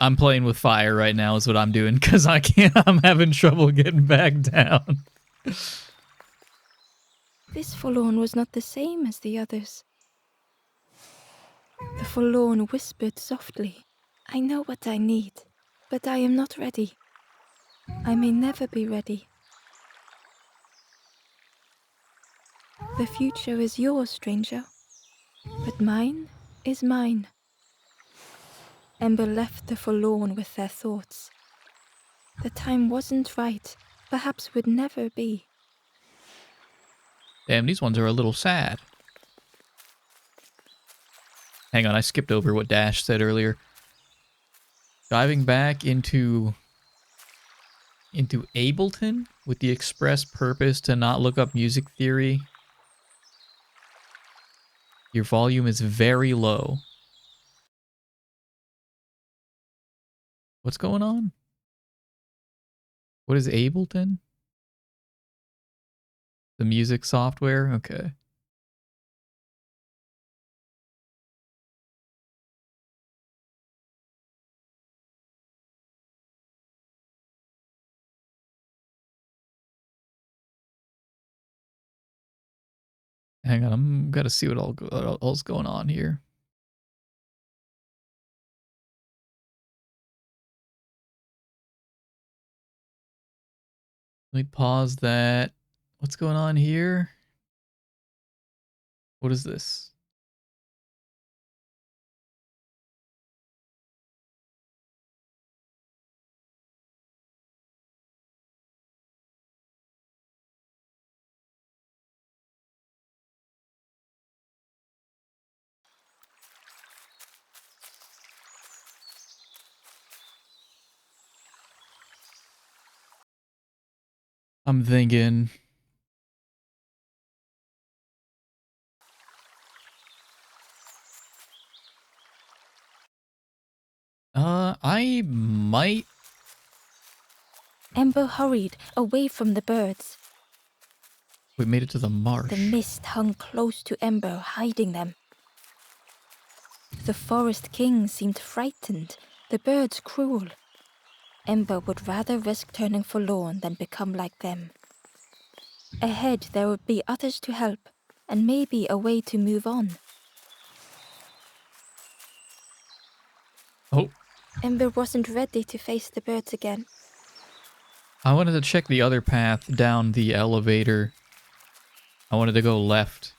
I'm playing with fire right now is what I'm doing, because I can't. I'm having trouble getting back down. This forlorn was not the same as the others. The forlorn whispered softly, "I know what I need, but I am not ready. I may never be ready. The future is yours, stranger, but mine is mine." Ember left the forlorn with their thoughts. The time wasn't right, perhaps would never be. Damn, these ones are a little sad. Hang on, I skipped over what Dash said earlier. Diving back into Ableton with the express purpose to not look up music theory. Your volume is very low. What's going on? What is Ableton? The music software? Okay. Hang on, I'm gotta see what all's going on here. Let me pause that. What's going on here? What is this? I'm thinking. I might. Ember hurried away from the birds. We made it to the marsh. The mist hung close to Ember, hiding them. The forest king seemed frightened, the birds cruel. Ember would rather risk turning forlorn than become like them. Ahead there would be others to help, and maybe a way to move on. Oh. Ember wasn't ready to face the birds again. I wanted to check the other path down the elevator. I wanted to go left.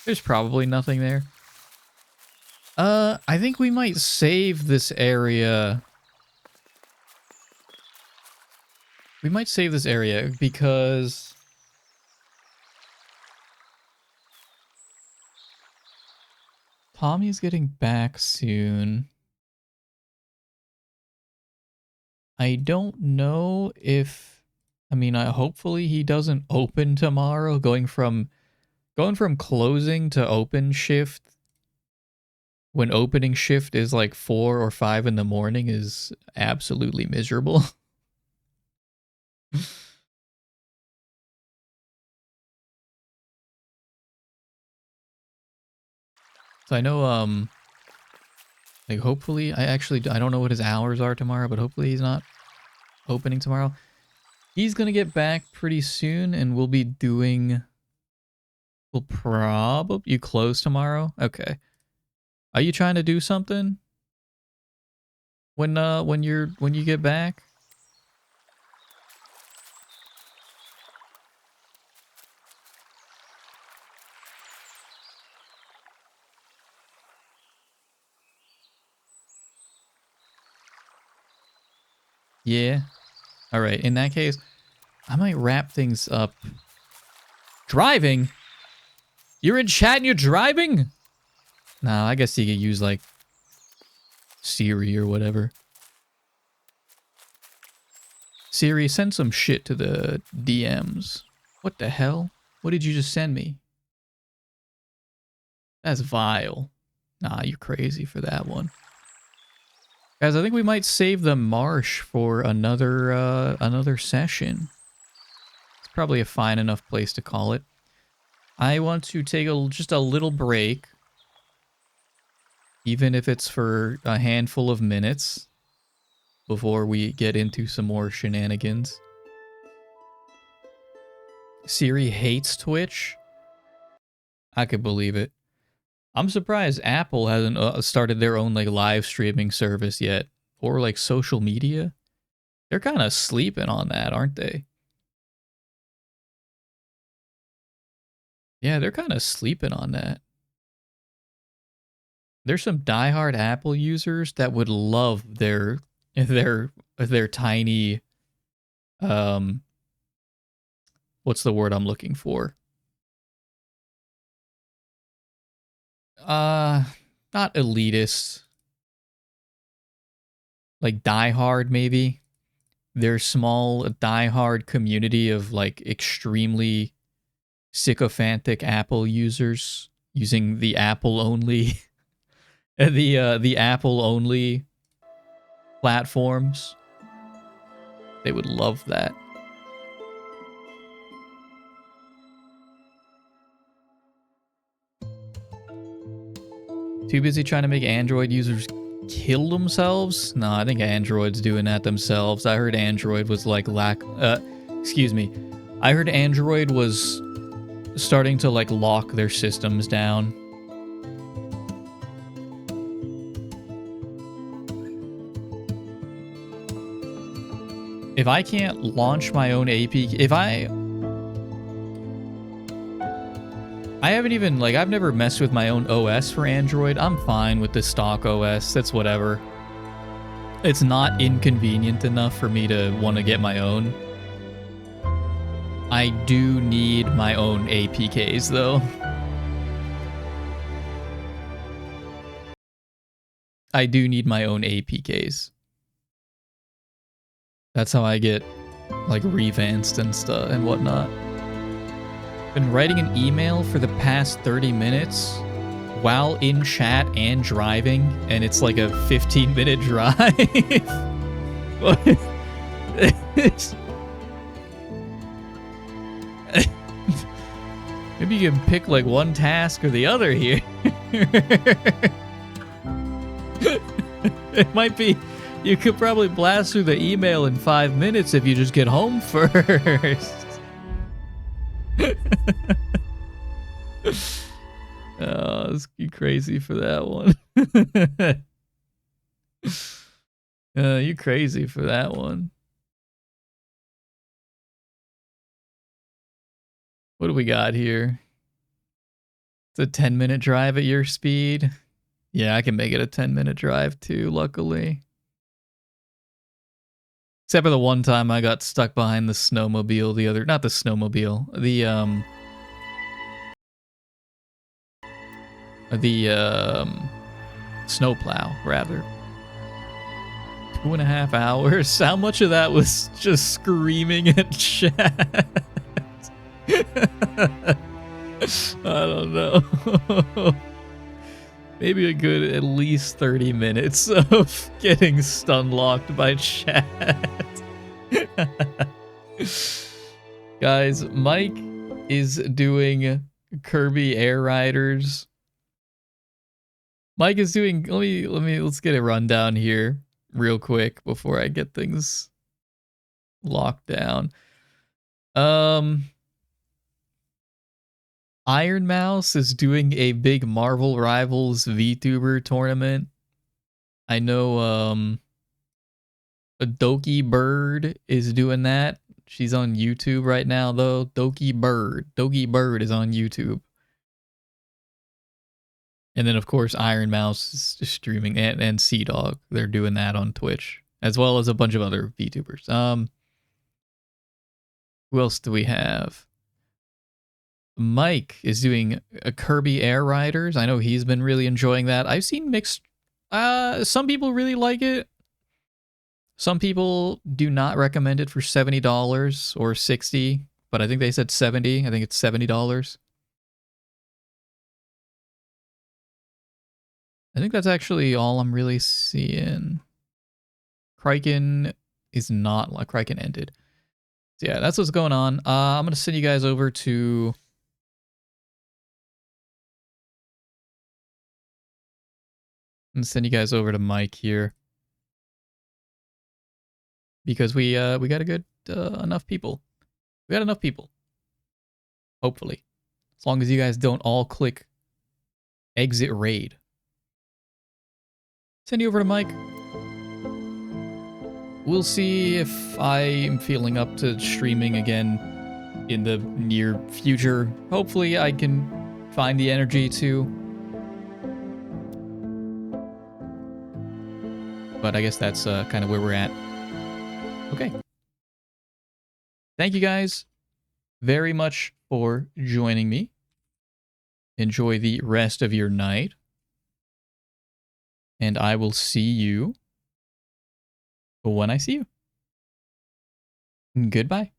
There's probably nothing there. I think we might save this area. We might save this area because Tommy's getting back soon. I don't know if, I mean, hopefully he doesn't open tomorrow. Going from closing to open shift when opening shift is like 4 or 5 in the morning is absolutely miserable. So I know, like hopefully, I don't know what his hours are tomorrow, but hopefully he's not opening tomorrow. He's gonna get back pretty soon, and we'll be doing, we'll probably, you close tomorrow? Okay. Are you trying to do something? When you get back? Yeah. All right. In that case, I might wrap things up. Driving? You're in chat and you're driving? Nah, I guess you could use like Siri or whatever. Siri, send some shit to the DMs. What the hell? What did you just send me? That's vile. Nah, you're crazy for that one. Guys, I think we might save the marsh for another session. It's probably a fine enough place to call it. I want to take just a little break. even if it's for a handful of minutes before we get into some more shenanigans. Siri hates Twitch? I could believe it. I'm surprised Apple hasn't started their own like live streaming service yet, or like social media. They're kind of sleeping on that, aren't they? Yeah, they're kind of sleeping on that. There's some diehard Apple users that would love their tiny what's the word I'm looking for? Not elitist. Like diehard maybe. Their small diehard community of like extremely sycophantic Apple users using the Apple only the Apple only platforms. They would love that. Too busy trying to make Android users kill themselves? No, I think Android's doing that themselves. I heard Android was like excuse me. I heard Android was starting to like lock their systems down. If I can't launch my own APK, if I haven't even, like, I've never messed with my own OS for Android. I'm fine with the stock OS. That's whatever. It's not inconvenient enough for me to want to get my own. I do need my own APKs, though. I do need my own APKs. That's how I get, like, revanced and stuff and whatnot. Been writing an email for the past 30 minutes while in chat and driving, and it's like a 15-minute drive. Maybe you can pick like one task or the other here. It might be, you could probably blast through the email in 5 minutes if you just get home first. Oh, you crazy for that one. You crazy for that one. What do we got here? It's a 10-minute drive at your speed. Yeah, I can make it a 10-minute drive too, luckily. Except for the one time I got stuck behind the snowmobile, not the snowmobile, the snowplow, rather. 2.5 hours. How much of that was just screaming at chat? I don't know. Maybe a good at least 30 minutes of getting stun locked by chat. Guys, Mike is doing Kirby Air Riders. Mike is doing, let's get a rundown here real quick before I get things locked down. Iron Mouse is doing a big Marvel Rivals VTuber tournament. I know a Doki Bird is doing that. She's on YouTube right now though. Doki Bird is on YouTube. And then of course Iron Mouse is streaming, and Sea Dog. They're doing that on Twitch, as well as a bunch of other VTubers. Who else do we have? Mike is doing a Kirby Air Riders. I know he's been really enjoying that. I've seen mixed. Some people really like it. Some people do not recommend it for $70 or $60, but I think they said $70. I think it's $70. I think that's actually all I'm really seeing. Kraken is not, like, Kraken ended. So yeah, that's what's going on. I'm going to send you guys over to and send you guys over to Mike here. Because we got a good enough people. We got enough people. Hopefully. As long as you guys don't all click exit raid. Send you over to Mike. We'll see if I am feeling up to streaming again in the near future. Hopefully I can find the energy to. But I guess that's kind of where we're at. Okay. Thank you guys very much for joining me. Enjoy the rest of your night. And I will see you when I see you. Goodbye.